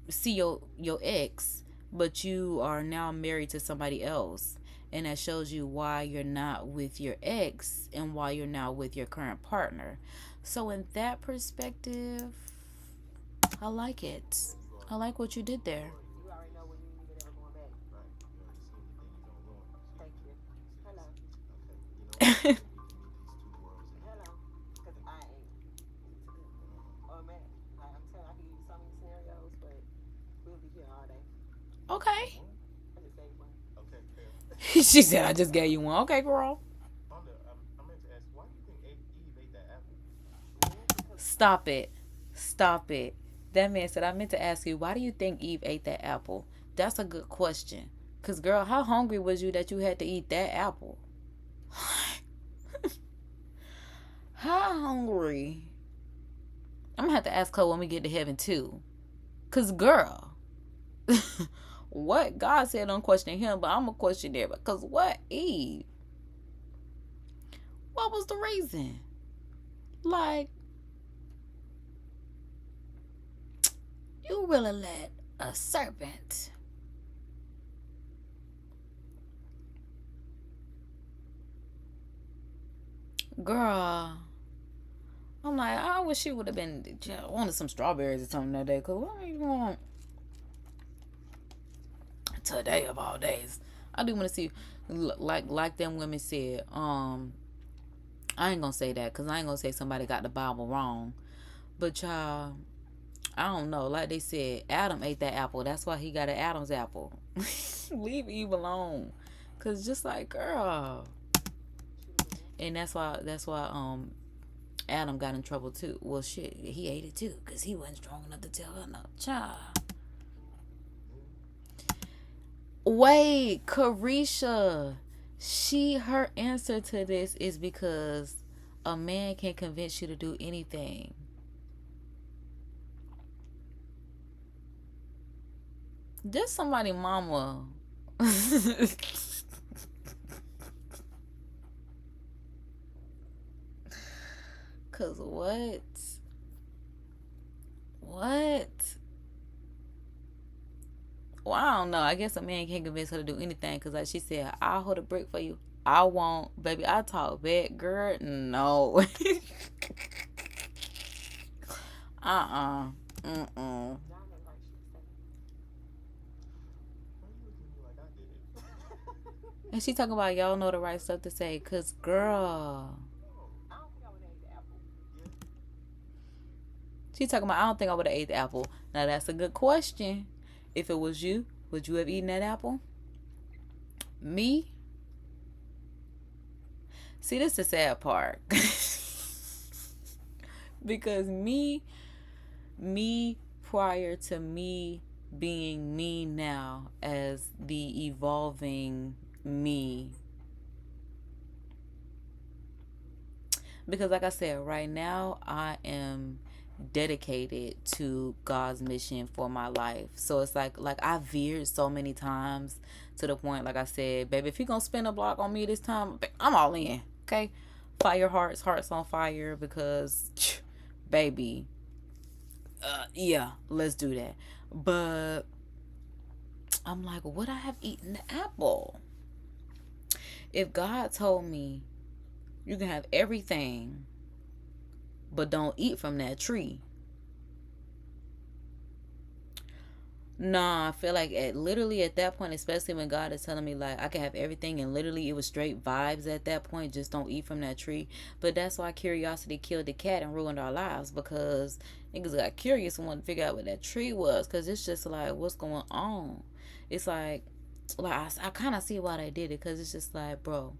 see your ex, but you are now married to somebody else, and that shows you why you're not with your ex and why you're not with your current partner. So in that perspective, I like it. I like what you did there. you already know when you ain't even ever going back. Right. You already seen the thing you don't want. Thank you. Hello. Okay. You know what? We can meet these two worlds. Hello. Cause I ain't. Or man, like I'm telling, I can give you so many scenarios, but we'll be here all day. Okay. I just say one. Okay, fair. She said, I just gave you one. Okay, girl. I meant to ask, why do you think Eve ate that apple? Stop it. Stop it. That man said, I meant to ask you, why do you think Eve ate that apple? That's a good question. Because, girl, how hungry was you that you had to eat that apple? How hungry? I'm going to have to ask her when we get to heaven, too. Because, girl, what God said, don't question him, but I'm going to question there. Because what, Eve? What was the reason? Like, you really let a serpent girl. I'm like, I wish she would have been wanted some strawberries or something that day. Cause what do you want today of all days? I do want to see, like them women said. I ain't gonna say that because I ain't gonna say somebody got the Bible wrong, but y'all, I don't know. Like they said, Adam ate that apple. That's why he got an Adam's apple. Leave Eve alone. Cause just like girl. And that's why Adam got in trouble too. Well shit, he ate it too. Cause he wasn't strong enough to tell her no. Child. Wait, Carisha. Her answer to this is because a man can convince you to do anything. Just somebody mama. Cause what? Well, I don't know. I guess a man can't convince her to do anything. Cause like she said, I'll hold a brick for you. I won't, baby. I talk back, girl. No. Mm-mm. Y'all know like she said. Why are you looking at me like I did it? And she talking about y'all know the right stuff to say. Cause girl. I don't think I would have ate the apple. She talking about I don't think I would have ate the apple. Now that's a good question. If it was you, would you have eaten that apple? Me? See, this is the sad part. Because me prior to me being me now as the evolving me. Because like I said, right now I am dedicated to God's mission for my life. So it's like I veered so many times to the point, like I said, baby, if you're gonna spin a block on me this time, I'm all in. Okay, fire hearts on fire, because baby, yeah, let's do that. But I'm like, would I have eaten the apple if God told me you can have everything but don't eat from that tree? Nah, I feel like literally at that point, especially when God is telling me like I can have everything, and literally it was straight vibes at that point, just don't eat from that tree. But that's why curiosity killed the cat and ruined our lives, because niggas got curious and wanted to figure out what that tree was, because it's just like, what's going on? It's like like I kind of see why they did it, because it's just like, bro,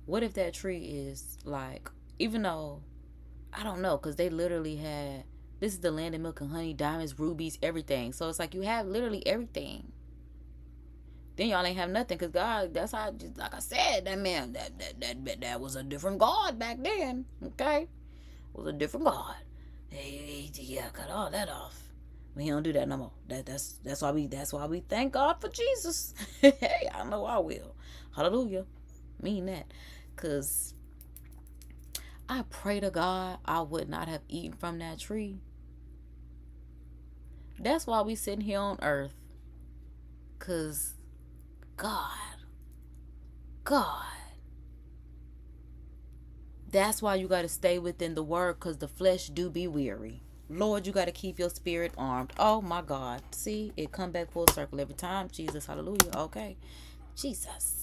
what if that tree is like, even though I don't know, because they literally had, this is the land of milk and honey, diamonds, rubies, everything. So it's like you have literally everything. Then y'all ain't have nothing, because God, that's how, just like I said, that man, that was a different God back then. Okay, it was a different God. Yeah, cut all that off. But he don't do that no more. That's why we thank God for Jesus. Hey, I know I will. Hallelujah. Mean that, cause I pray to God I would not have eaten from that tree. That's why we sitting here on earth. Cause God. That's why you gotta stay within the word, cause the flesh do be weary. Lord, you gotta keep your spirit armed. Oh my God. See, it come back full circle every time. Jesus, hallelujah. Okay. Jesus.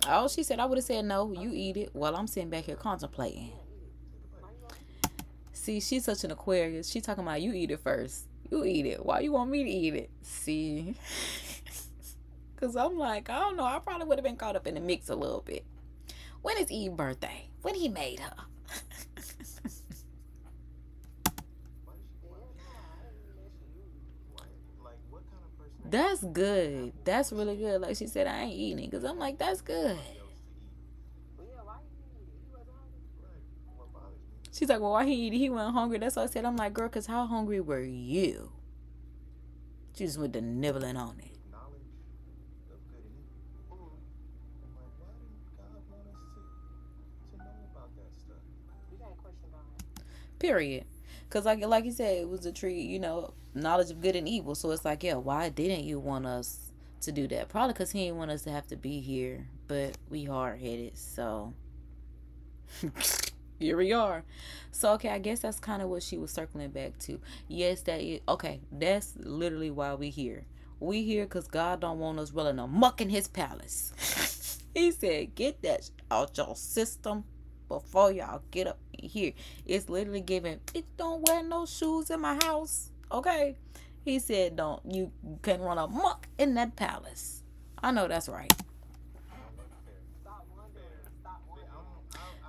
Oh, she said I would have said no. You eat it, while I'm sitting back here contemplating. See, she's such an Aquarius. She talking about you eat it first. You eat it. Why you want me to eat it? See? Because I'm like, I don't know. I probably would have been caught up in the mix a little bit. When is Eve's birthday? When he made her? That's good. That's really good. Like she said, I ain't eating it. Because I'm like, that's good. She's like, well, why he eat it? He wasn't hungry. That's what I said. I'm like, girl, because how hungry were you? She just went to nibbling on it. Period. Because like you said, it was a tree, knowledge of good and evil. So it's like, yeah, why didn't you want us to do that? Probably because he didn't want us to have to be here. But we hard-headed, so here we are. So, okay, I guess that's kind of what she was circling back to. Yes, that is. Okay, that's literally why we here. We here because God don't want us rolling a muck in his palace. He said, get that out your system before y'all get up in here. It's literally giving, bitch, don't wear no shoes in my house. Okay? He said, you can run a muck in that palace. I know that's right.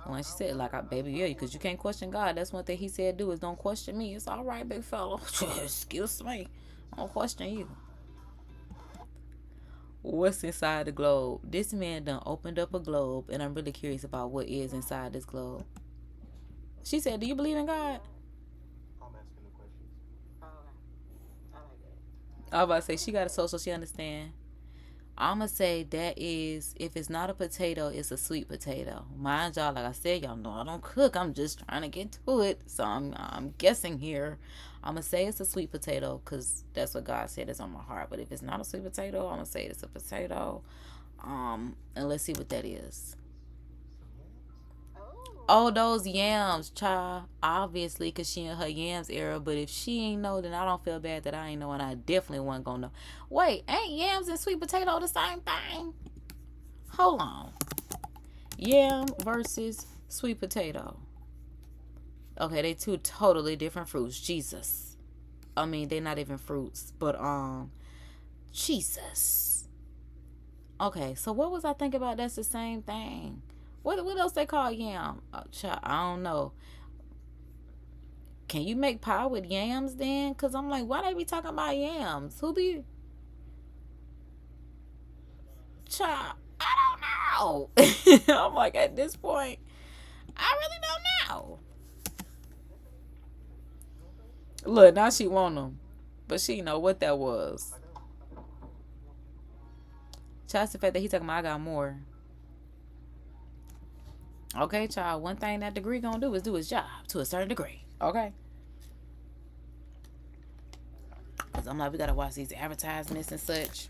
When she said, like, baby, yeah, because you can't question God. That's one thing he said do is don't question me. It's all right, big fella. Excuse me. I don't question you. What's inside the globe? This man done opened up a globe, and I'm really curious about what is inside this globe. She said, do you believe in God? I'm asking the questions. Oh, I like that. I was about to say, she got a soul so she understand. I'm going to say that is, if it's not a potato, it's a sweet potato. Mind y'all, like I said, y'all know I don't cook. I'm just trying to get to it. So I'm guessing here. I'm going to say it's a sweet potato because that's what God said is on my heart. But if it's not a sweet potato, I'm going to say it's a potato. And let's see what that is. Oh, those yams, child. Obviously, because she in her yams era. But if she ain't know, then I don't feel bad that I ain't know. And I definitely wasn't going to know. Wait, ain't yams and sweet potato the same thing? Hold on. Yam versus sweet potato. Okay, they two totally different fruits. Jesus. I mean, they're not even fruits. But, Jesus. Okay, so what was I thinking about? That's the same thing. What else they call yam? I don't know. Can you make pie with yams then? Because I'm like, why they be talking about yams? Who be... Child, I don't know. I'm like, at this point, I really don't know. Look, now she want them. But she know what that was. Child, the fact that he talking about I got more. Okay, child, one thing that degree gonna do is do his job to a certain degree. Okay? Because I'm like, we gotta watch these advertisements and such.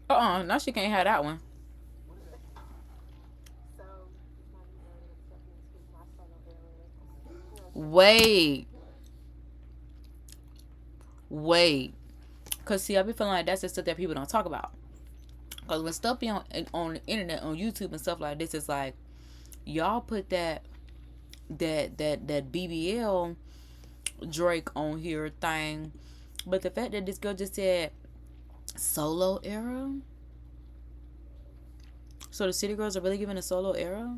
Now she can't have that one. Wait. Because, see, I be feeling like that's the stuff that people don't talk about. Because when stuff be on the internet, on YouTube and stuff like this, it's like, Y'all put that BBL Drake on here thing, but the fact that this girl just said solo era, so the city girls are really giving a solo era.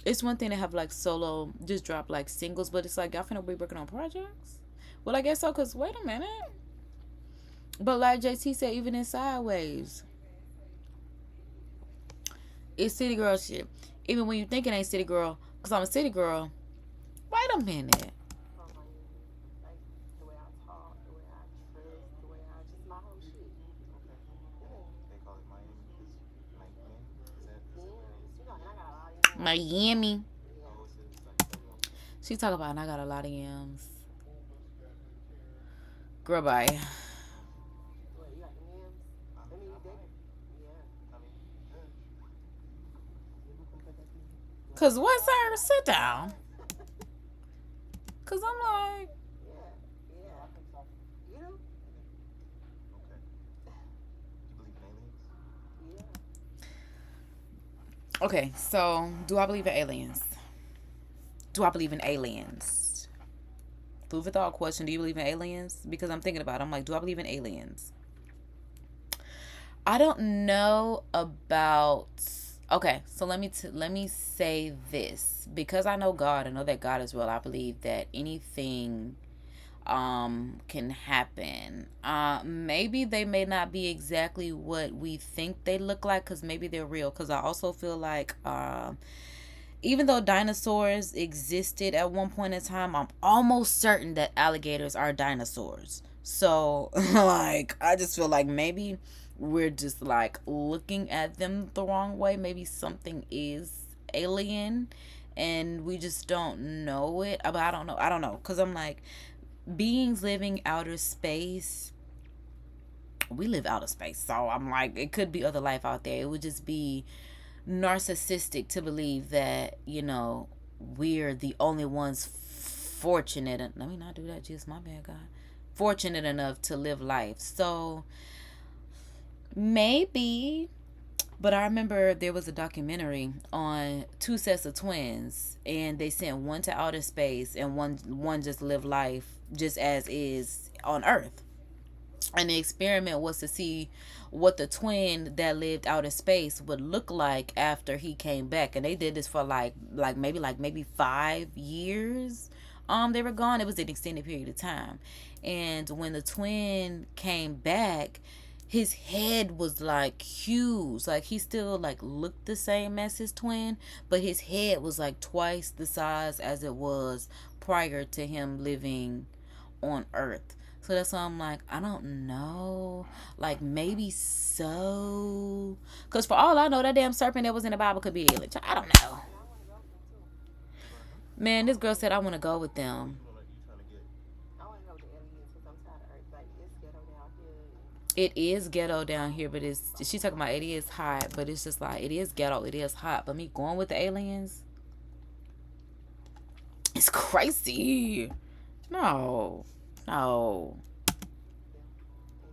It's one thing to have like solo, just drop like singles, but it's like y'all finna be working on projects. Well, I guess so. Cause wait a minute, but like JT said, even in Sideways, it's city girl shit. Even when you think it ain't city girl, cause I'm a city girl. Wait a minute. From like the way I talk, the way I dress, the way I just my whole shit. Okay. Yeah. They call it Miami because Miami. Is that where it is? You know, and I got a lot of Miami. yeah. Oh, it's like okay. She talk about, and I got a lot of yams. Girl, bye. What, you got the yams? I mean, you did. Yeah. I mean, good. Cause what, sir? Sit down. Cause I'm like, Yeah. Yeah. You know? Okay. You believe in aliens? Yeah. okay. So, do I believe in aliens? Do I believe in aliens? Food for thought question. Do you believe in aliens? Because I'm thinking about it. I'm like, do I believe in aliens? I don't know about. Okay, so let me say this, because I know God. I know that God is real. I believe that anything can happen. Maybe they may not be exactly what we think they look like, because maybe they're real. Because I also feel like even though dinosaurs existed at one point in time, I'm almost certain that alligators are dinosaurs. So, like, I just feel like maybe we're just like looking at them the wrong way. Maybe something is alien and we just don't know it. But I don't know. Because I'm like, beings living outer space, we live outer space. So I'm like, it could be other life out there. It would just be narcissistic to believe that, we're the only ones fortunate. Let me not do that, just my bad, God. Fortunate enough to live life. So maybe, but I remember there was a documentary on two sets of twins, and they sent one to outer space and one just lived life just as is on Earth. And the experiment was to see what the twin that lived out of space would look like after he came back. And they did this for maybe 5 years. They were gone. It was an extended period of time. And when the twin came back, his head was like huge. Like, he still like looked the same as his twin, but his head was like twice the size as it was prior to him living on Earth. So that's why I'm like, I don't know. Like, maybe so. Because for all I know, that damn serpent that was in the Bible could be alien. I don't know. And I want to go with them too. Man, this girl said I want to go with them. You trying to get? I want to go with the aliens because I'm tired of Earth. Like, it's ghetto down here. It is ghetto down here, but she's talking about it is hot, but it's just like, it is ghetto, it is hot. But me going with the aliens, it's crazy. No. And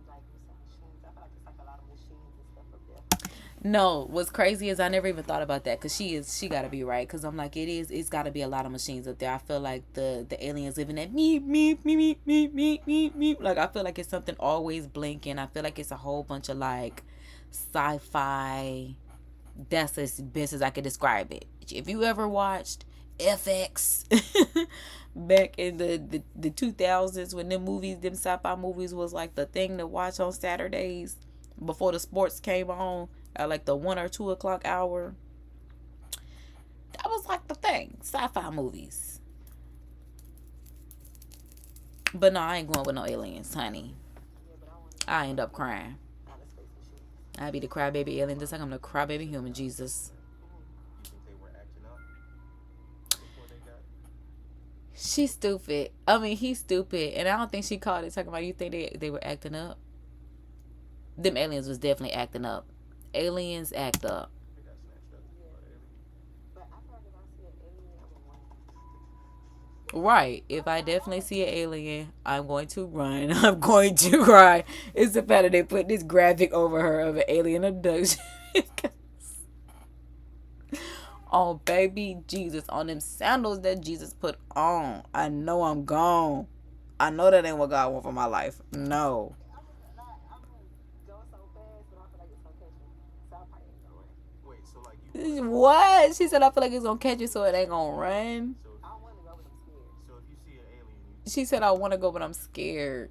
like with some machines. I feel like it's like a lot of machines and stuff up there. No, what's crazy is I never even thought about that, because she got to be right, because I'm like, it's got to be a lot of machines up there. I feel like the aliens living at meep meep meep meep meep meep meep. Like, I feel like it's something always blinking. I feel like it's a whole bunch of like sci-fi. That's as best as I could describe it. If you ever watched FX back in the 2000s, when them sci-fi movies was like the thing to watch on Saturdays before the sports came on at like the 1 or 2 o'clock hour, that was like the thing, sci-fi movies. But no, I ain't going with no aliens, honey. Yeah, but I want I end up crying. outer space machines. I'd be the crybaby alien just like I'm the crybaby human. Jesus. You think they were acting up before they got? She's stupid. I mean, he's stupid. And I don't think she called it talking about, you think they were acting up? Them aliens was definitely acting up. Aliens act up. They got snatched up by aliens. But I feel like if I see an alien, I'm going to run. Right. If I definitely see an alien, I'm going to run. I'm going to cry. It's the fact that they put this graphic over her of an alien abduction. Oh, baby Jesus, on them sandals that Jesus put on. I know I'm gone. I know that ain't what God want for my life. No. I'm gonna go so fast, but I feel like it's gonna catch me. So I probably ain't gonna run. Wait, so like you would. What? She said I feel like it's gonna catch you so it ain't gonna run. So I want to go, but I'm scared. so if you see an alien, She said I want to go, but I'm scared.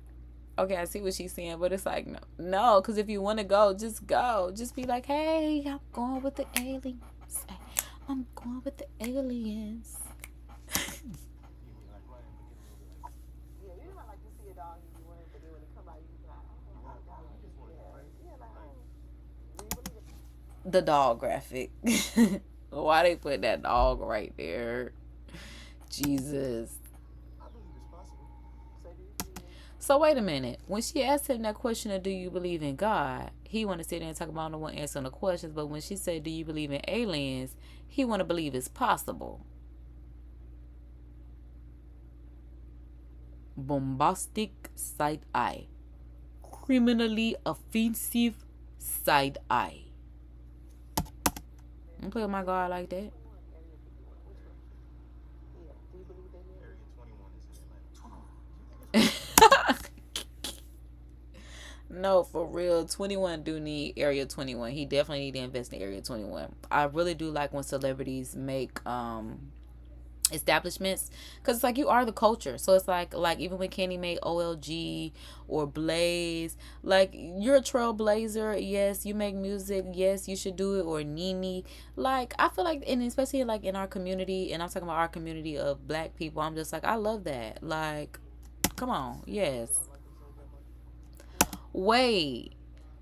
Okay, I see what she's saying, but it's like no, because if you want to go, just go. Just be like, hey, I'm going with the aliens. I'm going with the aliens. you mean like running, but get a little bit like. Yeah, you know, like you see a dog and you run, but then when it come out, you be like, oh, Nah, God. you just want to be Yeah, crazy. yeah, like, Like, oh, do you believe it? The dog graphic. Why they put that dog right there? Jesus. I believe it's possible. So do you believe it? So wait a minute. When she asked him that question of do you believe in God, he want to sit there and talk about the one answering the questions. But when she said do you believe in aliens, he want to believe it's possible. Bombastic side eye. Criminally offensive side eye. I'm play with my God like that. Area 51. Which one? Yeah. Do you believe that? Area 21 is in Atlanta. No, for real. 21 do need Area 21. He definitely need to invest in Area 21. I really do like when celebrities make establishments, because it's like you are the culture. So it's like even when Kenny made OLG or Blaze, like you're a trailblazer. Yes, you make music. Yes, you should do it. Or Nene. Like I feel like, and especially like in our community, and I'm talking about our community of black people, I'm just like, I love that. Like, come on. Yes. Wait,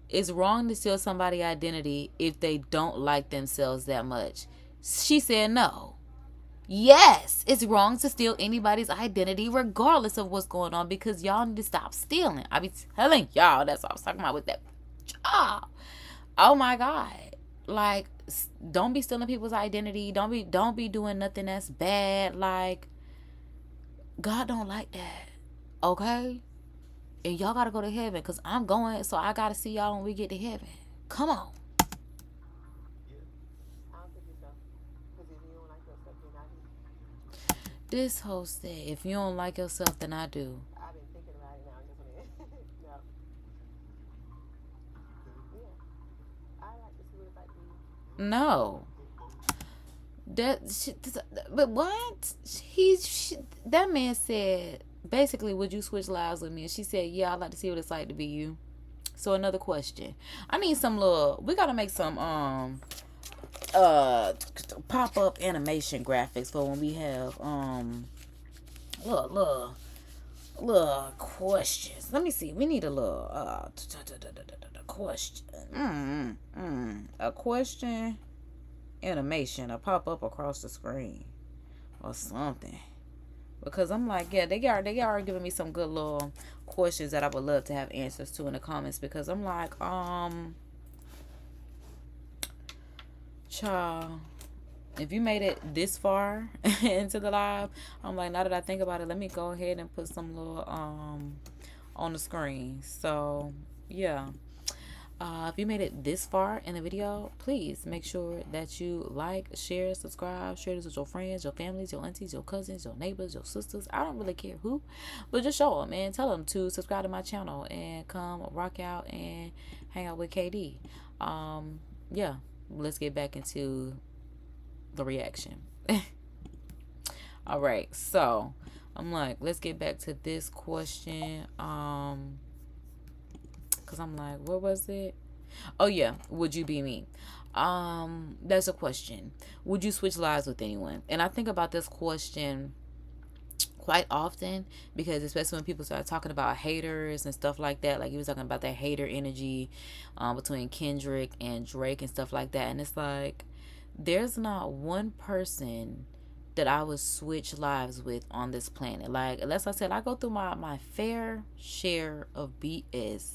it's wrong to steal somebody's identity if they don't like themselves that much. She said no. Yes, it's wrong to steal anybody's identity regardless of what's going on, because y'all need to stop stealing. I be telling y'all, that's what I was talking about with that job. Oh my God. Like, don't be stealing people's identity. Don't be doing nothing that's bad. Like, God don't like that. Okay? And y'all gotta go to heaven, because I'm going, so I gotta see y'all when we get to heaven. Come on. I don't think it's so. Because if you don't like yourself, then I do. This host said, if you don't like yourself, then I do. I've been thinking about it now. I'm just like, no. Yeah. I like to see what it's like to be. No. But what? That man said, basically, would you switch lives with me? And she said, yeah, I'd like to see what it's like to be you. So another question. I need some we gotta make some pop-up animation graphics for when we have little questions. Let me see. We need a little question. A question animation, a pop up across the screen or something. Because I'm like, yeah, they are giving me some good little questions that I would love to have answers to in the comments. Because I'm like, child, if you made it this far into the live, I'm like, now that I think about it, let me go ahead and put some little on the screen. So yeah. If you made it this far in the video, please make sure that you like, share, subscribe, share this with your friends, your families, your aunties, your cousins, your neighbors, your sisters. I don't really care who, but just show them and tell them to subscribe to my channel and come rock out and hang out with KD. Yeah, let's get back into the reaction. All right, so I'm like, let's get back to this question. Because I'm like, what was it? Oh yeah, would you be me? That's a question. Would you switch lives with anyone? And I think about this question quite often, because especially when people start talking about haters and stuff like that, like he was talking about that hater energy between Kendrick and Drake and stuff like that, and it's like, there's not one person that I would switch lives with on this planet. Like, as I said, I go through my fair share of BS.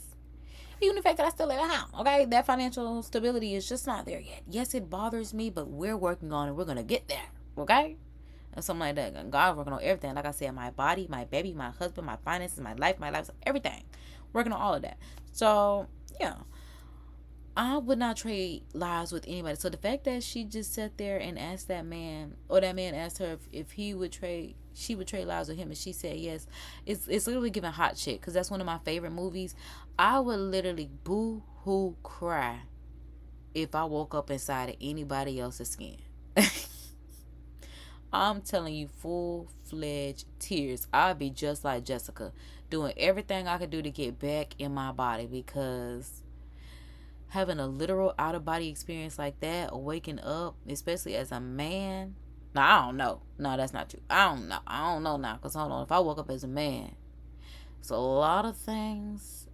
Even the fact that I still live at home, okay? That financial stability is just not there yet. Yes, it bothers me, but we're working on it. We're going to get there, okay? And something like that. And God working on everything. Like I said, my body, my baby, my husband, my finances, my life, everything. Working on all of that. So, yeah. I would not trade lives with anybody. So the fact that she just sat there and asked that man, or that man asked her if he would trade, she would trade lives with him, and she said yes, it's literally giving hot chick, because that's one of my favorite movies. I would literally boo hoo cry if I woke up inside of anybody else's skin. I'm telling you, full-fledged tears. I'd be just like Jessica, doing everything I could do to get back in my body, because having a literal out-of-body experience like that, or waking up, especially as a man. No, I don't know. No, that's not true. I don't know now, because hold on. If I woke up as a man, it's a lot of things.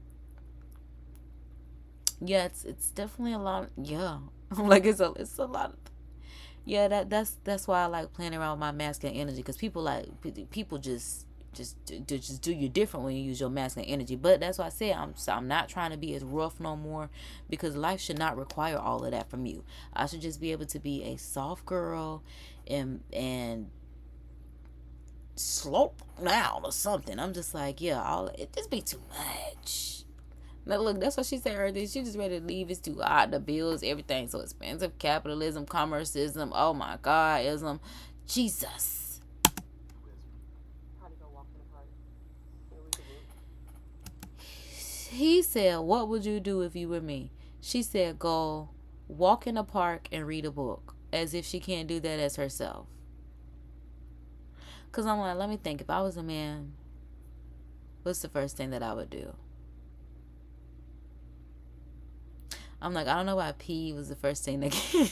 Yeah, it's definitely a lot. Yeah, like it's a lot of. Yeah, that's why I like playing around with my masculine energy, because people just do you different when you use your masculine energy. But that's why I said I'm not trying to be as rough no more, because life should not require all of that from you. I should just be able to be a soft girl and slope down or something. I'm just like, yeah, all it just be too much. Now look, that's what she said earlier. She just ready to leave. It's too hot. The bills, everything so expensive. Capitalism, commerceism. Oh my God, ism. Jesus. Probably go walk in the park and read a book. He said, "What would you do if you were me?" She said, "Go walk in the park and read a book," as if she can't do that as herself. Cause I'm like, let me think. If I was a man, what's the first thing that I would do? I'm like, I don't know why pee was the first thing that came.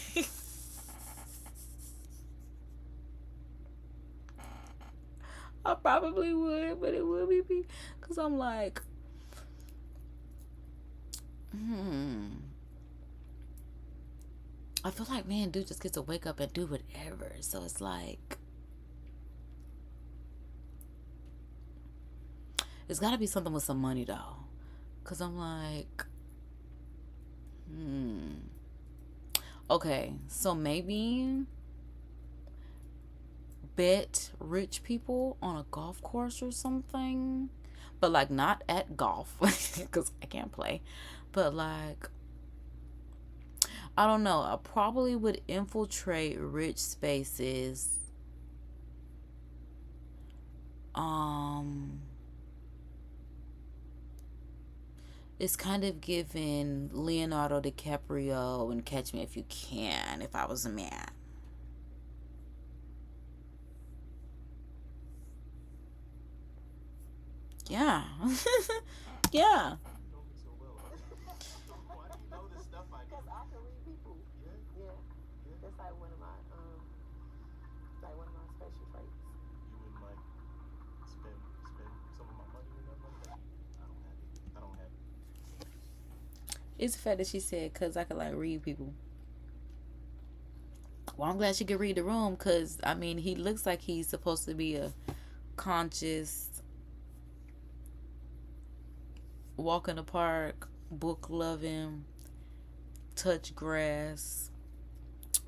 I probably would, but it would be pee. Because I'm like, I feel like, man, dude just gets to wake up and do whatever. So it's like, it's got to be something with some money, though. Because I'm like, okay, so maybe bet rich people on a golf course or something, but like not at golf, because I can't play, but like, I don't know, I probably would infiltrate rich spaces. It's kind of giving Leonardo DiCaprio and Catch Me If You Can if I was a man. Yeah. Yeah. You know me so well. Why do you know this stuff I do? Because I can read people. Yeah. Yeah. That's like one of my special traits. You wouldn't like spend some of my money or nothing like that? I don't have it. It's the fact that she said, because I could like read people. Well, I'm glad she could read the room, because, I mean, he looks like he's supposed to be a conscious, walk in the park, book loving, touch grass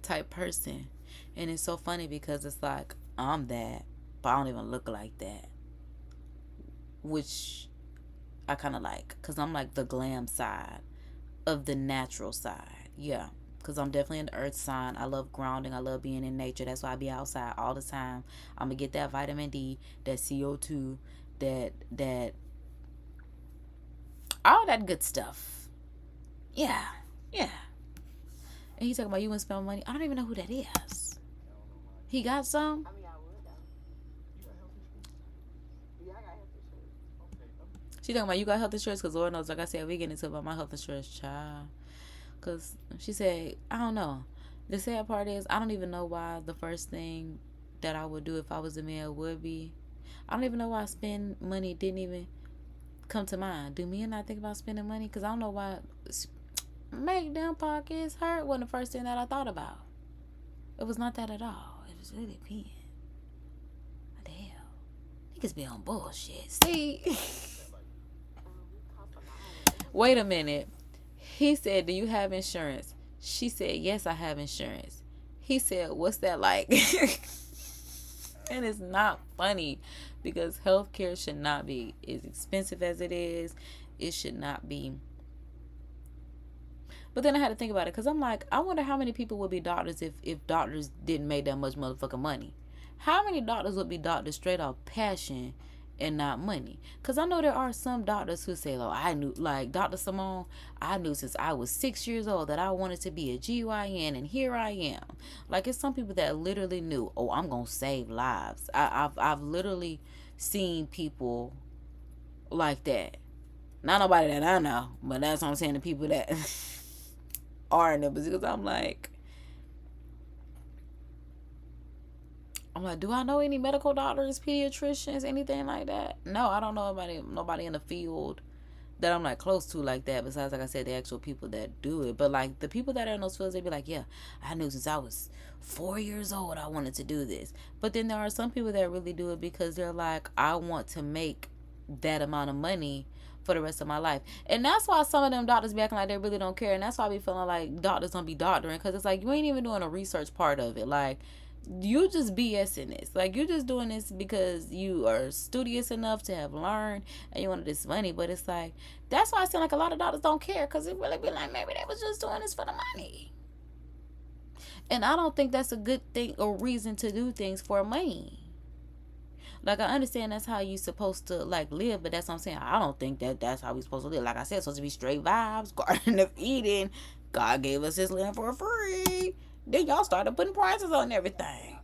type person. And it's so funny because it's like, I'm that, but I don't even look like that. Which I kind of like, because I'm like the glam side of the natural side. Yeah, because I'm definitely an earth sign. I love grounding. I love being in nature. That's why I be outside all the time. I'm gonna get that vitamin D, that CO2, that all that good stuff. Yeah. And he's talking about you wouldn't spend money. I don't even know who that is. He got some? I mean, I would though. You got health insurance? Yeah, I got health insurance. Okay. She talking about you got health insurance, because Lord knows, like I said, we getting into about my health insurance, child. Because she said, I don't know. The sad part is, I don't even know why the first thing that I would do if I was a man would be. I don't even know why spend money didn't even come to mind. Do men not think about spending money? Because I don't know why make them pockets hurt wasn't the first thing that I thought about. It was not that at all. It was really peeing. What the hell? Niggas be on bullshit. See? Wait a minute. He said, do you have insurance? She said, yes, I have insurance. He said, what's that like? And it's not funny, because healthcare should not be as expensive as it is. It should not be. But then I had to think about it because I'm like, I wonder how many people would be doctors if doctors didn't make that much motherfucking money. How many doctors would be doctors straight off passion and not money? Because I know there are some doctors who say, oh, I knew, like Dr. Simone, I knew since I was 6 years old that I wanted to be a GYN, and here I am. Like, it's some people that literally knew, oh, I'm going to save lives. I've literally seen people like that. Not nobody that I know, but that's what I'm saying, the people that are in it. Because I'm like, do I know any medical doctors, pediatricians, anything like that? No, I don't know nobody in the field that I'm like close to like that. Besides, like I said, the actual people that do it. But like the people that are in those fields, they be like, yeah, I knew since I was 4 years old I wanted to do this. But then there are some people that really do it because they're like, I want to make that amount of money for the rest of my life. And that's why some of them doctors be acting like they really don't care. And that's why I be feeling like doctors don't be doctoring, because it's like you ain't even doing a research part of it. Like, you just BSing this. Like, you're just doing this because you are studious enough to have learned and you wanted this money. But it's like, that's why I feel like a lot of doctors don't care, because it really be like, maybe they was just doing this for the money. And I don't think that's a good thing or reason to do things for money. Like, I understand that's how you supposed to like live, but that's what I'm saying. I don't think that that's how we supposed to live. Like I said, it's supposed to be straight vibes, Garden of Eden. God gave us His land for free. Then y'all started putting prices on everything.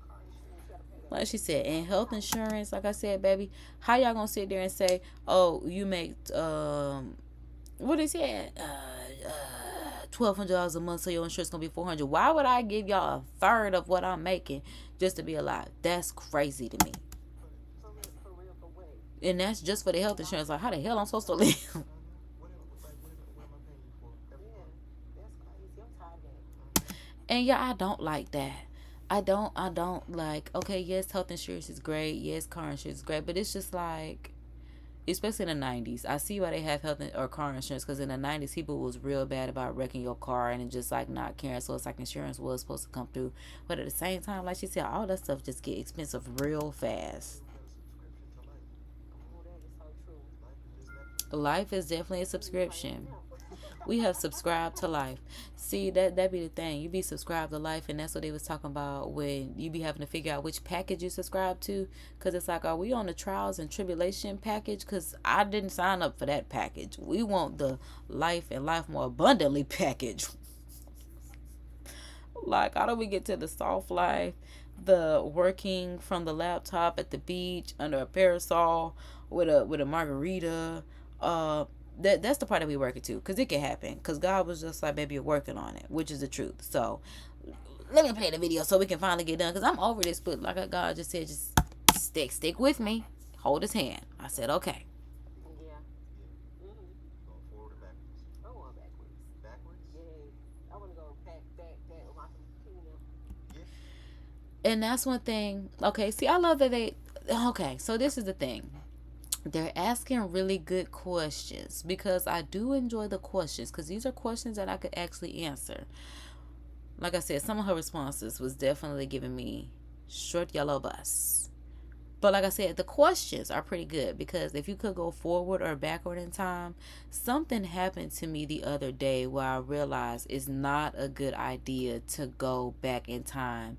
Like she said, in health insurance, like I said, baby, how y'all gonna sit there and say, oh, you make what is it? $1,200 a month, so your insurance gonna be $400. Why would I give y'all a third of what I'm making just to be alive? That's crazy to me. And that's just for the health insurance. Like, how the hell I'm supposed to live? And yeah, I don't like that. I don't like, okay, yes, health insurance is great. Yes, car insurance is great. But it's just like, especially in the 90s, I see why they have health or car insurance, because in the 90s, people was real bad about wrecking your car and just like not caring. So it's like insurance was supposed to come through. But at the same time, like she said, all that stuff just get expensive real fast. Life is definitely a subscription. We have subscribed to life. See, that be the thing. You be subscribed to life, and that's what they was talking about when you be having to figure out which package you subscribe to. Because it's like, are we on the trials and tribulation package? Because I didn't sign up for that package. We want the life and life more abundantly package. Like, how do we get to the soft life, the working from the laptop at the beach under a parasol with a margarita? That's the part that we working to, because it can happen, because God was just like, baby, you're working on it, which is the truth. So let me play the video so we can finally get done, because I'm over this. But like God just said, just stick with me, hold His hand. I said, okay. Yeah. Mm-hmm. Going forward or backwards? I'm going backwards. Backwards? Yeah. I want to go back with my computer. Yeah. And that's one thing. Okay, see, I love that okay, so this is the thing. They're asking really good questions, because I do enjoy the questions, because these are questions that I could actually answer. Like I said, some of her responses was definitely giving me short yellow bus. But like I said, the questions are pretty good, because if you could go forward or backward in time, something happened to me the other day where I realized it's not a good idea to go back in time.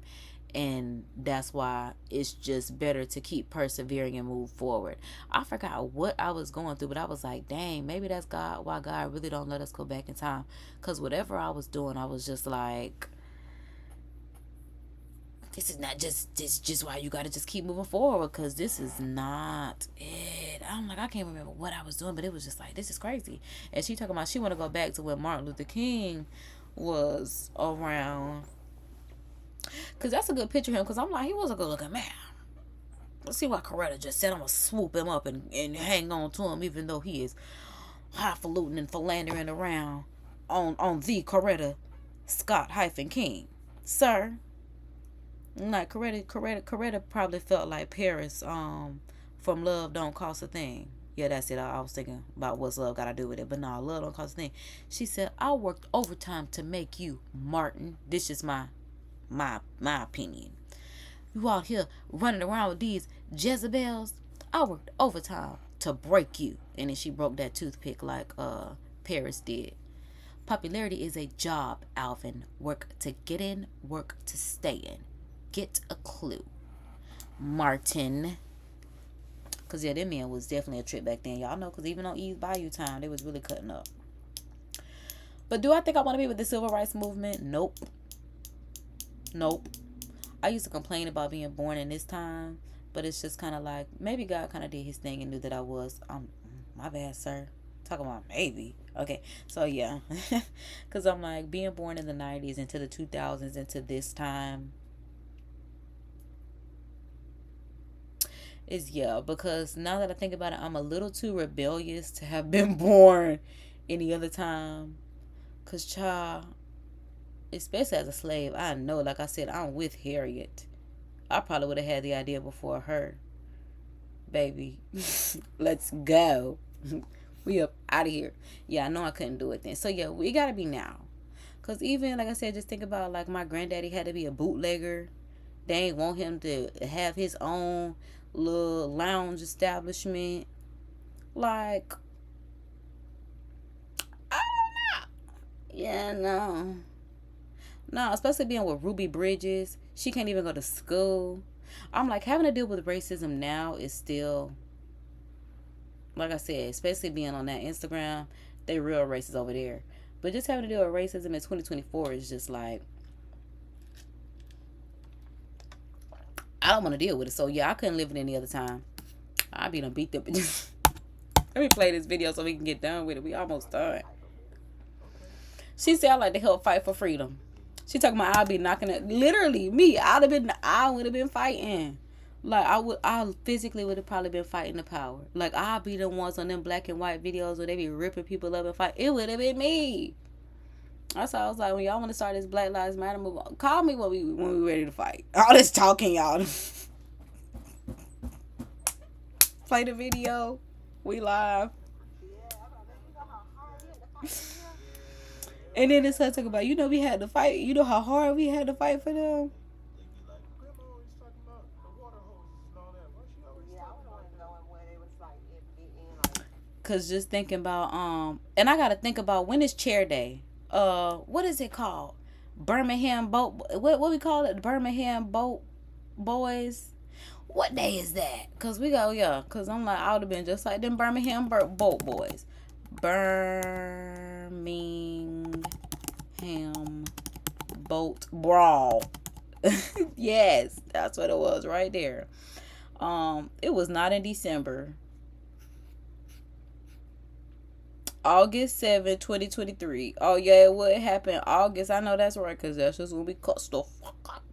And that's why it's just better to keep persevering and move forward. I forgot what I was going through, but I was like, dang, maybe that's God, why God really don't let us go back in time. Because whatever I was doing, I was just like, this is just why you got to just keep moving forward, because this is not it. I'm like, I can't remember what I was doing, but it was just like, this is crazy. And she talking about she want to go back to when Martin Luther King was around, because that's a good picture of him. Because I'm like, he was a good looking man. Let's see why Coretta just said I'm going to swoop him up and hang on to him, even though he is highfalutin and philandering around on the Coretta Scott -King. Sir. Like, Coretta probably felt like Paris from Love Don't Cost a Thing. Yeah, that's it. I was thinking about what's love got to do with it. But no, love don't cost a thing. She said, I worked overtime to make you, Martin. This is my opinion. You out here running around with these Jezebels. I worked overtime to break you. And then she broke that toothpick like Paris did. Popularity is a job, Alvin. Work to get in, work to stay in. Get a clue. Martin. Because, yeah, that man was definitely a trip back then. Y'all know, because even on Eve's Bayou time, they was really cutting up. But do I think I want to be with the civil rights movement? Nope. Nope. I used to complain about being born in this time, but it's just kind of like, maybe God kind of did his thing and knew that I was. My bad, sir. Talk about maybe. Okay, so yeah. Because I'm like, being born in the 90s into the 2000s into this time is, yeah, because now that I think about it, I'm a little too rebellious to have been born any other time. Because, child, especially as a slave, I know, like I said, I'm with Harriet. I probably would have had the idea before her. Baby, let's go. We up out of here. Yeah, I know I couldn't do it then. So, yeah, we got to be now. Because even, like I said, just think about, like, my granddaddy had to be a bootlegger. They ain't want him to have his own little lounge establishment. Like, I don't know. Yeah, no. No, especially being with Ruby Bridges. She can't even go to school. I'm like, having to deal with racism now is still, like I said, especially being on that Instagram, they real racist over there. But just having to deal with racism in 2024 is just like, I don't want to deal with it. So yeah, I couldn't live it any other time. I'd be done beat up. Let me play this video so we can get done with it. We almost done. She said I like to help fight for freedom. She talking about I'll be knocking it. Literally, me. I would have been fighting. Like I physically would have probably been fighting the power. Like I'll be the ones on them black and white videos where they be ripping people up and fight. It would have been me. That's why I was like, when y'all want to start this Black Lives Matter movement, call me when we ready to fight. All this talking, y'all. Play the video. We live. And then it's her talking about, we had to fight. You know how hard we had to fight for them? Cause just thinking about and I gotta think about, when is chair day? What is it called? Birmingham boat. What we call it? Birmingham boat boys. What day is that? Cause we go, yeah. Cause I'm like, I would have been just like them Birmingham boat boys. Birmingham boat brawl. Yes, that's what it was right there. It was not in December. August 7, 2023. Oh, yeah, it would happen August. I know that's right, because that's just when we cut stuff.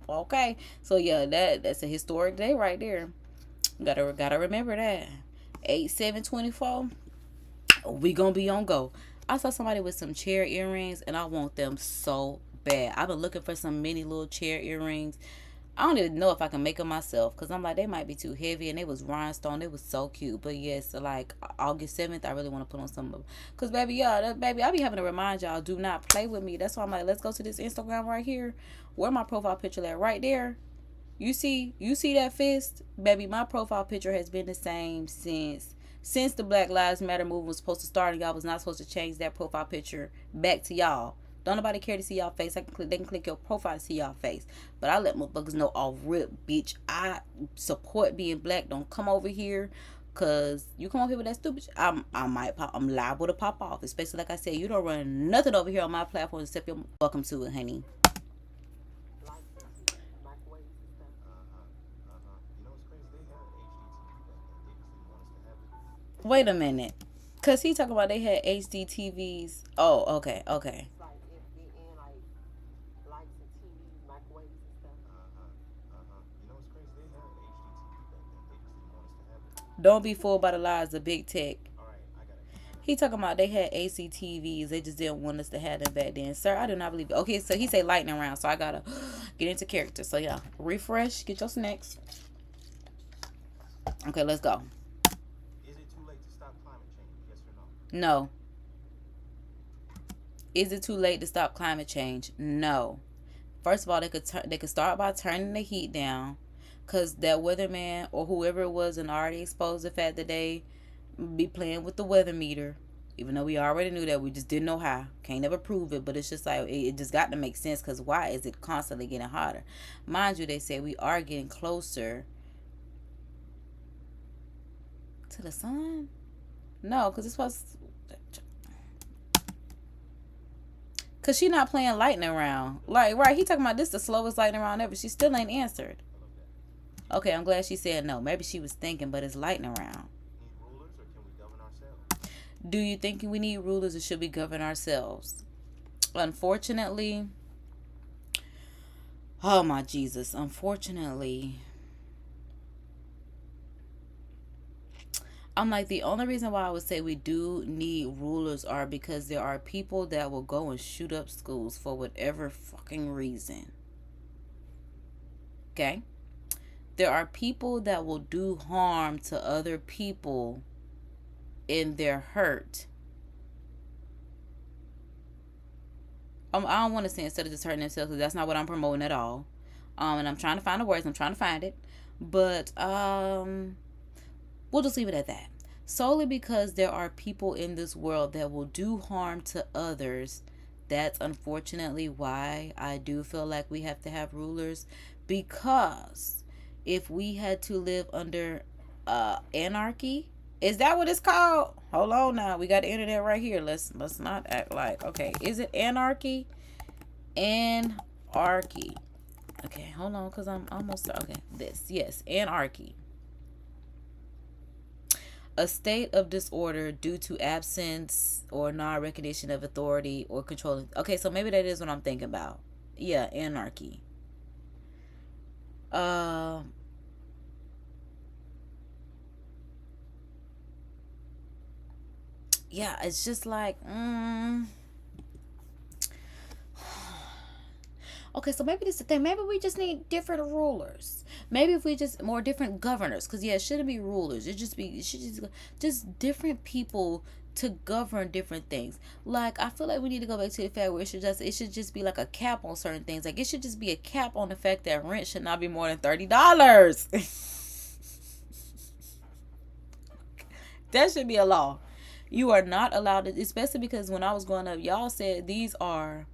Okay. So, yeah, that's a historic day right there. Gotta remember that. 8/7/24. We gonna be on go. I saw somebody with some chair earrings, and I want them so bad. I've been looking for some mini little chair earrings. I don't even know if I can make them myself, because I'm like, they might be too heavy, and they was rhinestone. It was so cute. But yes, like August 7th, I really want to put on some of them. Because baby, I be having to remind y'all, do not play with me. That's why I'm like, let's go to this Instagram right here. Where my profile picture at? Right there. You see that fist? Baby, my profile picture has been the same since the Black Lives Matter movement was supposed to start, and y'all was not supposed to change that profile picture back to y'all. Don't nobody care to see y'all face. They can click your profile to see y'all face. But I let motherfuckers know off rip, bitch. I support being black. Don't come over here, cause you come over here with that stupid shit, I'm liable to pop off. Especially like I said, you don't run nothing over here on my platform except you're welcome to it, honey. Wait a minute. Cause he talking about they had HD TVs. Oh, okay. Don't be fooled by the lies of big tech. He talking about they had AC TVs. They just didn't want us to have them back then. Sir, I do not believe it. Okay, so he say lightning round, so I gotta get into character. So yeah, refresh, get your snacks. Okay, let's go. Is it too late to stop climate change? Yes or no? No. Is it too late to stop climate change? No. First of all, they could start by turning the heat down, cause that weatherman or whoever it was and already exposed the fact that they be playing with the weather meter. Even though we already knew that, we just didn't know how. Can't never prove it, but it's just like it just got to make sense. Because why is it constantly getting hotter? Mind you, they say we are getting closer to the sun. No, because it's supposed. Because she not playing lightning round. Like, right, he talking about this the slowest lightning round ever. She still ain't answered. Okay, I'm glad she said no. Maybe she was thinking, but it's lightning round. Need rulers or can we govern ourselves? Do you think we need rulers or should we govern ourselves? Unfortunately, oh my Jesus, unfortunately, I'm like, the only reason why I would say we do need rulers are because there are people that will go and shoot up schools for whatever fucking reason. Okay? There are people that will do harm to other people in their hurt. I don't want to say instead of just hurting themselves, because that's not what I'm promoting at all. And I'm trying to find the words. I'm trying to find it. But we'll just leave it at that. Solely because there are people in this world that will do harm to others. That's unfortunately why I do feel like we have to have rulers. Because if we had to live under anarchy, is that what it's called? Hold on now. We got the internet right here. Let's not act like, okay, is it anarchy? Anarchy. Okay, hold on, because I'm almost, okay, this, yes, anarchy. A state of disorder due to absence or non-recognition of authority or controlling. Okay, so maybe that is what I'm thinking about. Yeah, anarchy. Yeah, it's just like, okay, so maybe this is the thing. Maybe we just need different rulers. Maybe if we just more different governors, because yeah, it shouldn't be rulers. It should just different people to govern different things. Like, I feel like we need to go back to the fact where it should just be like a cap on certain things. Like, it should just be a cap on the fact that rent should not be more than $30. That should be a law. You are not allowed to, especially because when I was growing up, y'all said these are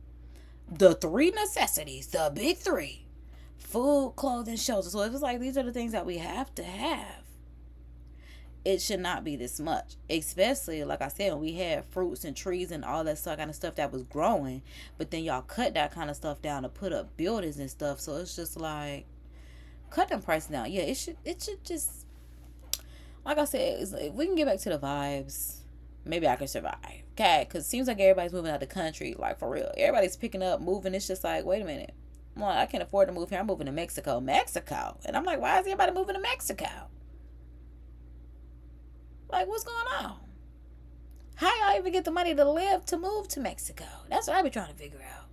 the three necessities, the big three: food, clothing, shelter. So if it's like these are the things that we have to have, it should not be this much. Especially, like I said, when we had fruits and trees and all that stuff, kind of stuff that was growing, but then y'all cut that kind of stuff down to put up buildings and stuff. So it's just like, cut them prices down. Yeah, it should just, like I said, if we can get back to the vibes, maybe I can survive. Okay, because it seems like everybody's moving out the country, like for real. Everybody's picking up, moving. It's just like, wait a minute. Well, I can't afford to move here. I'm moving to Mexico. And I'm like, why is everybody moving to Mexico? Like, what's going on? How y'all even get the money to live to move to Mexico? That's what I be trying to figure out.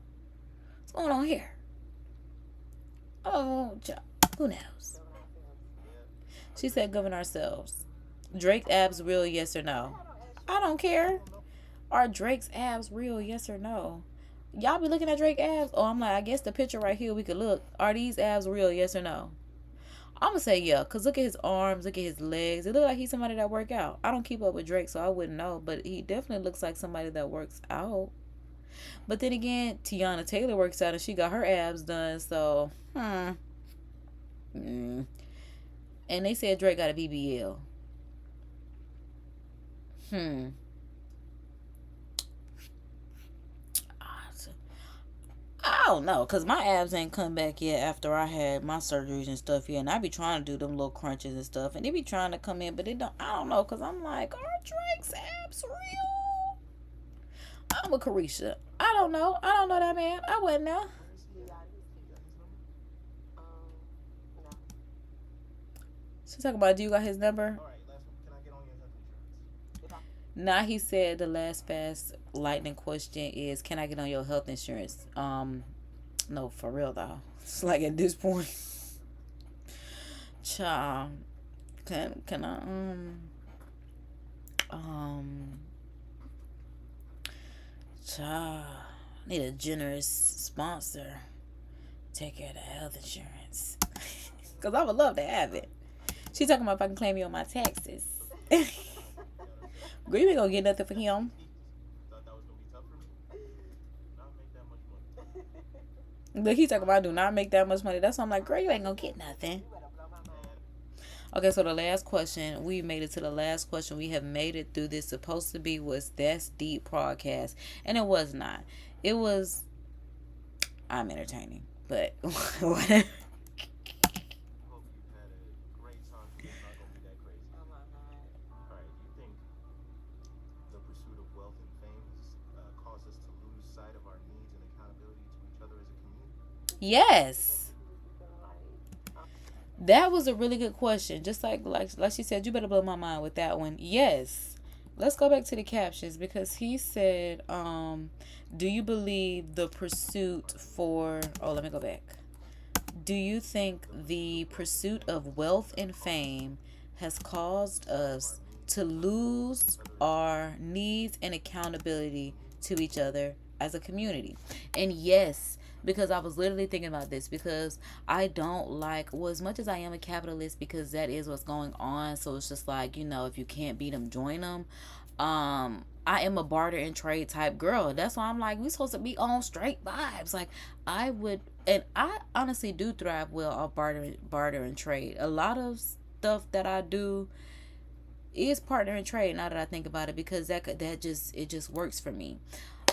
What's going on here? Oh, who knows? She said govern ourselves. Drake abs real, yes or no? I don't care. Are Drake's abs real, yes or no? Y'all be looking at Drake abs? Oh, I'm like, I guess the picture right here we could look. Are these abs real, yes or no? I'm gonna say yeah, because look at his arms, look at his legs. It looks like he's somebody that work out. I don't keep up with Drake, so I wouldn't know, but he definitely looks like somebody that works out. But then again, Tiana Taylor works out and she got her abs done, so And they said Drake got a BBL. I don't know, because my abs ain't come back yet after I had my surgeries and stuff yet. And I be trying to do them little crunches and stuff. And they be trying to come in, but it don't. I don't know, because I'm like, are Drake's abs real? I'm a Carisha. I don't know. I don't know that man. I wouldn't know. She's talking about, do you got his number? All right, last one. Can I get on your health insurance? Nah, he said the last fast lightning question is, can I get on your health insurance? No, for real though. It's like at this point, child, can I child, need a generous sponsor. Take care of the health insurance, cause I would love to have it. She talking about if I can claim you on my taxes. Girl, you ain't gonna get nothing for him. Thought that was gonna be tough for me. Not make that much money. Look, he talking about do not make that much money. That's why I'm like, girl, you ain't gonna get nothing. You better blow my mind. Okay, so the last question, we made it to the last question. We have made it through this. Supposed to be was That's Deep podcast, and it was not. It was, I'm entertaining, but whatever. Hope you've had a great time because it's not gonna be that crazy. Oh my god. All right. Do you think the pursuit of wealth and fame has caused us to lose sight of our needs and accountability to each other as a community? Because Yes, people just be feeling like, that was a really good question. Just like she said, you better blow my mind with that one. Yes. Let's go back to the captions because he said, do you believe the pursuit for oh, let me go back. Do you think the pursuit of wealth and fame has caused us to lose our needs and accountability to each other as a community? And yes, because I was literally thinking about this because I don't like, well, as much as I am a capitalist because that is what's going on. So it's just like, if you can't beat them, join them. I am a barter and trade type girl. That's why I'm like, we supposed to be on straight vibes. Like I would, and I honestly do thrive well off barter and trade. A lot of stuff that I do is partner and trade. Now that I think about it, because it just works for me.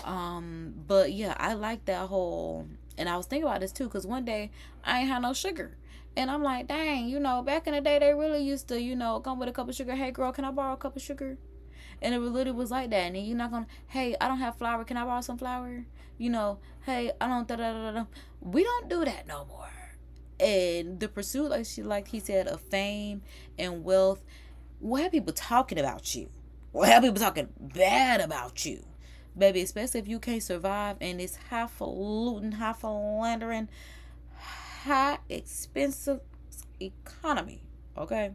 But yeah, I like that whole. And I was thinking about this too, because one day I ain't had no sugar. And I'm like, dang, back in the day, they really used to, come with a cup of sugar. Hey, girl, can I borrow a cup of sugar? And it literally was like that. And then you're not going to, hey, I don't have flour. Can I borrow some flour? Hey, I don't, da da da da. We don't do that no more. And the pursuit, like he said, of fame and wealth, will have people talking about you. Will have people talking bad about you. Baby, especially if you can't survive in this highfalutin, high-philandering, high expensive economy. Okay?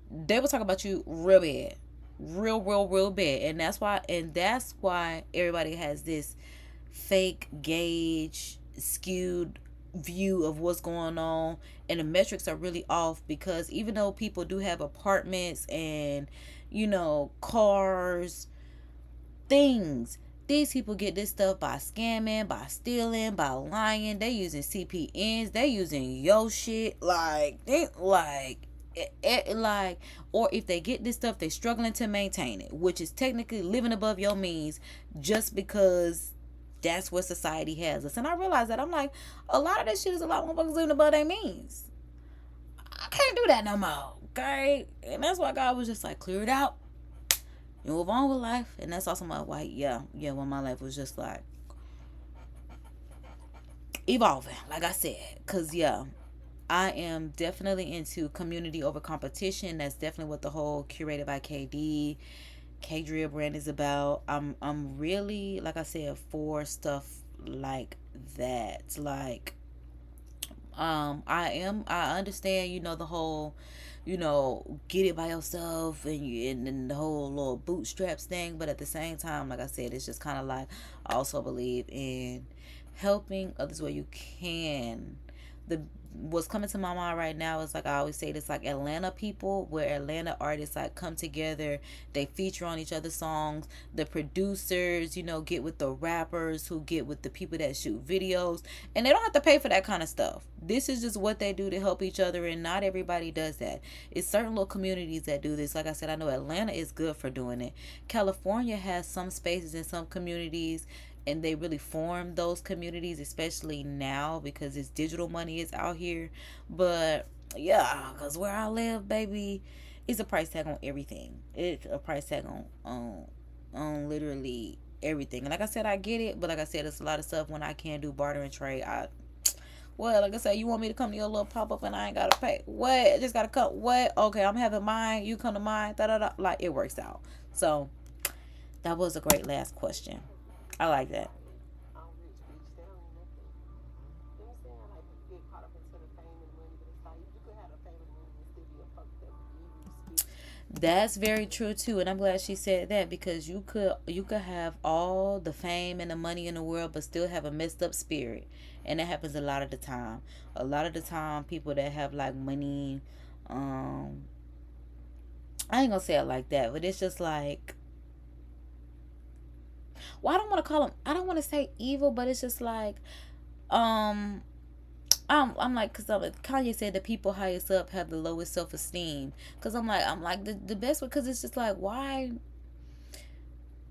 They will talk about you real bad. Real bad. And that's why everybody has this fake gauge, skewed view of what's going on, and the metrics are really off, because even though people do have apartments and cars, things, these people get this stuff by scamming, by stealing, by lying. They using CPNs, they using yo shit, or if they get this stuff, they struggling to maintain it, which is technically living above your means, just because that's what society has us. And I realize that I'm like, a lot of this shit is a lot of motherfuckers living above their means. I can't do that no more. Okay? And that's why God was just like, clear it out. You move on with life. And that's also my white, when my life was just like evolving, like I said. Cause I am definitely into community over competition. That's definitely what the whole Creative by KD K-Drill brand is about. I'm really, like I said, for stuff like that. Like I understand, the whole, get it by yourself, and the whole little bootstraps thing, but at the same time, like I said, it's just kind of like, I also believe in helping others where you can. The What's coming to my mind right now is, like I always say, this like Atlanta people, where Atlanta artists like come together, they feature on each other's songs. The producers, get with the rappers, who get with the people that shoot videos, and they don't have to pay for that kind of stuff. This is just what they do to help each other, and not everybody does that. It's certain little communities that do this. Like I said, I know Atlanta is good for doing it. California has some spaces and some communities, and they really form those communities, especially now because this digital money is out here. But yeah, because where I live, baby, it's a price tag on everything. It's a price tag on literally everything. And like I said, I get it, but like I said, it's a lot of stuff when I can't do barter and trade. Like I said, you want me to come to your little pop up and I ain't gotta pay? What? I just gotta come? What? Okay, I'm having mine. You come to mine. Da da da. Like, it works out. So that was a great last question. I like that. I'm rich, bitch. They don't need nothing. You know what I'm saying? Like, people get caught up into the fame and the money, but it's like, you could have the fame and the money and still be a fucked up evil spirit. That's very true too, and I'm glad she said that, because you could have all the fame and the money in the world, but still have a messed up spirit, and that happens a lot of the time. A lot of the time, people that have like money, um, I ain't gonna say it like that, but it's just like, well, I don't want to call them, I don't want to say evil, but it's just like, um, I'm like, cause Kanye said the people highest up have the lowest self esteem. Cause I'm like the best way. Cause it's just like, why?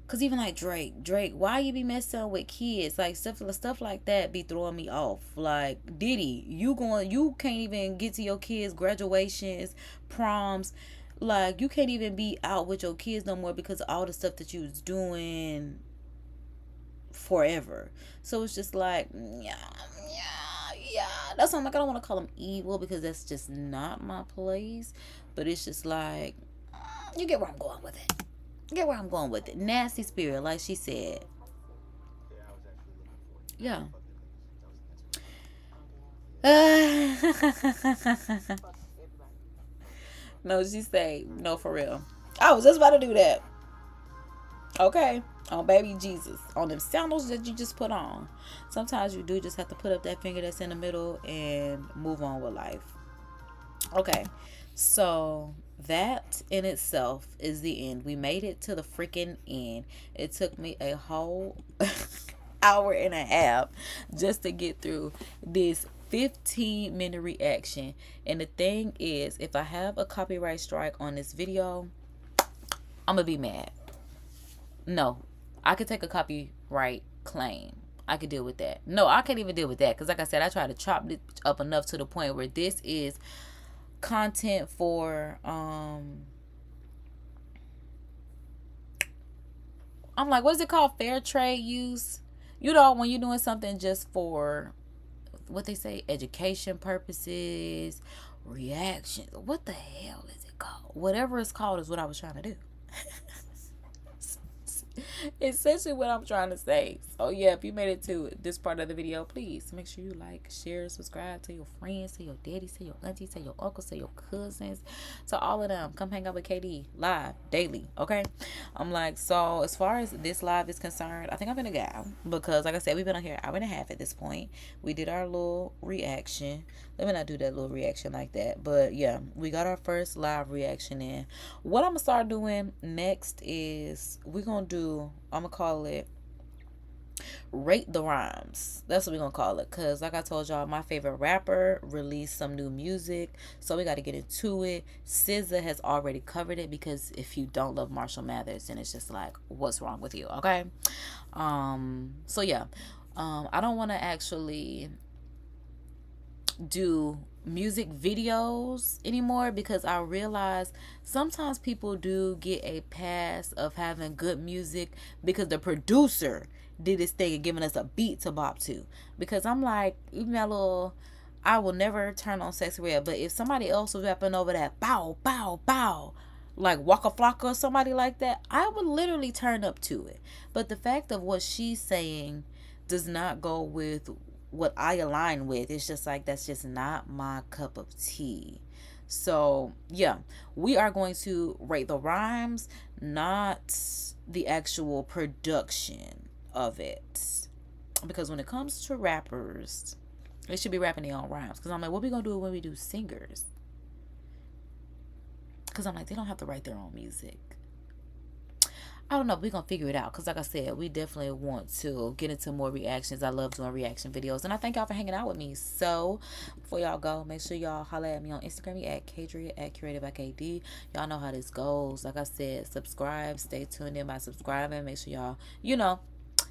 Cause even like Drake, why you be messing with kids? Like stuff like that be throwing me off. Like Diddy, you can't even get to your kids' graduations, proms. Like you can't even be out with your kids no more because of all the stuff that you was doing forever. So it's just like, yeah. That's why I'm like, I don't want to call them evil because that's just not my place. But it's just like, you get where I'm going with it. Get where I'm going with it. Nasty spirit, like she said. Yeah, I was actually looking for it. Yeah. Fuck them niggas. No, she say no for real. I was just about to do that. Okay, on baby Jesus, on them sandals that you just put on. Sometimes you do just have to put up that finger that's in the middle and move on with life. Okay, so that in itself is the end. We made it to the freaking end. It took me a whole hour and a half just to get through this 15-minute reaction. And the thing is, if I have a copyright strike on this video, I'm gonna be mad. No, I could take a copyright claim. I could deal with that. No, I can't even deal with that because, like I said, I try to chop it up enough to the point where this is content for I'm like, what is it called? Fair trade use. You know, when you're doing something just for what they say, education purposes, reactions. What the hell is it called? Whatever it's called is what I was trying to do. Essentially what I'm trying to say. So yeah, if you made it to this part of the video, please make sure you like, share, subscribe to your friends, to your daddies, to your aunties, to your uncles, to your cousins, to all of them. Come hang out with KD live daily, okay? I'm like, so as far as this live is concerned, I think I'm gonna go because, like I said, we've been on here an hour and a half at this point. We did our little reaction. Let me not do that little reaction like that, but yeah, we got our first live reaction in. What I'm gonna start doing next is I'm gonna call it Rate the Rhymes. That's what we're gonna call it, because like I told y'all, my favorite rapper released some new music, so we got to get into it. SZA has already covered it, because if you don't love Marshall Mathers, then it's just like, what's wrong with you? Okay. So yeah, I don't want to actually do music videos anymore, because I realize sometimes people do get a pass of having good music because the producer did his thing and giving us a beat to bop to. Because I'm like, even that little, I will never turn on Sexy Red, but if somebody else was rapping over that bow bow bow, like Waka Flocka or somebody like that, I would literally turn up to it. But the fact of what she's saying does not go with what I align with. It's just like, that's just not my cup of tea. So yeah, we are going to rate the rhymes, not the actual production of it, because when it comes to rappers, they should be rapping their own rhymes. Because I'm like, what we gonna do when we do singers? Because I'm like, they don't have to write their own music. I don't know. We're going to figure it out. Because like I said, we definitely want to get into more reactions. I love doing reaction videos. And I thank y'all for hanging out with me. So before y'all go, make sure y'all holler at me on Instagram at Kadria at CreativeKD. Y'all know how this goes. Like I said, subscribe. Stay tuned in by subscribing. Make sure y'all,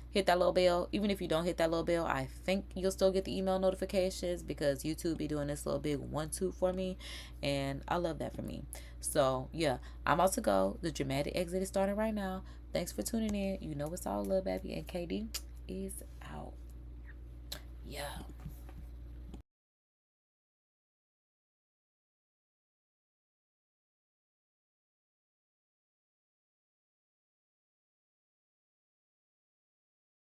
hit that little bell. Even if you don't hit that little bell, I think you'll still get the email notifications, because YouTube be doing this little big 1-2 for me, and I love that for me. So yeah, I'm about to go. The dramatic exit is starting right now. Thanks for tuning in. You know it's all love, baby, and KD is out. Yeah.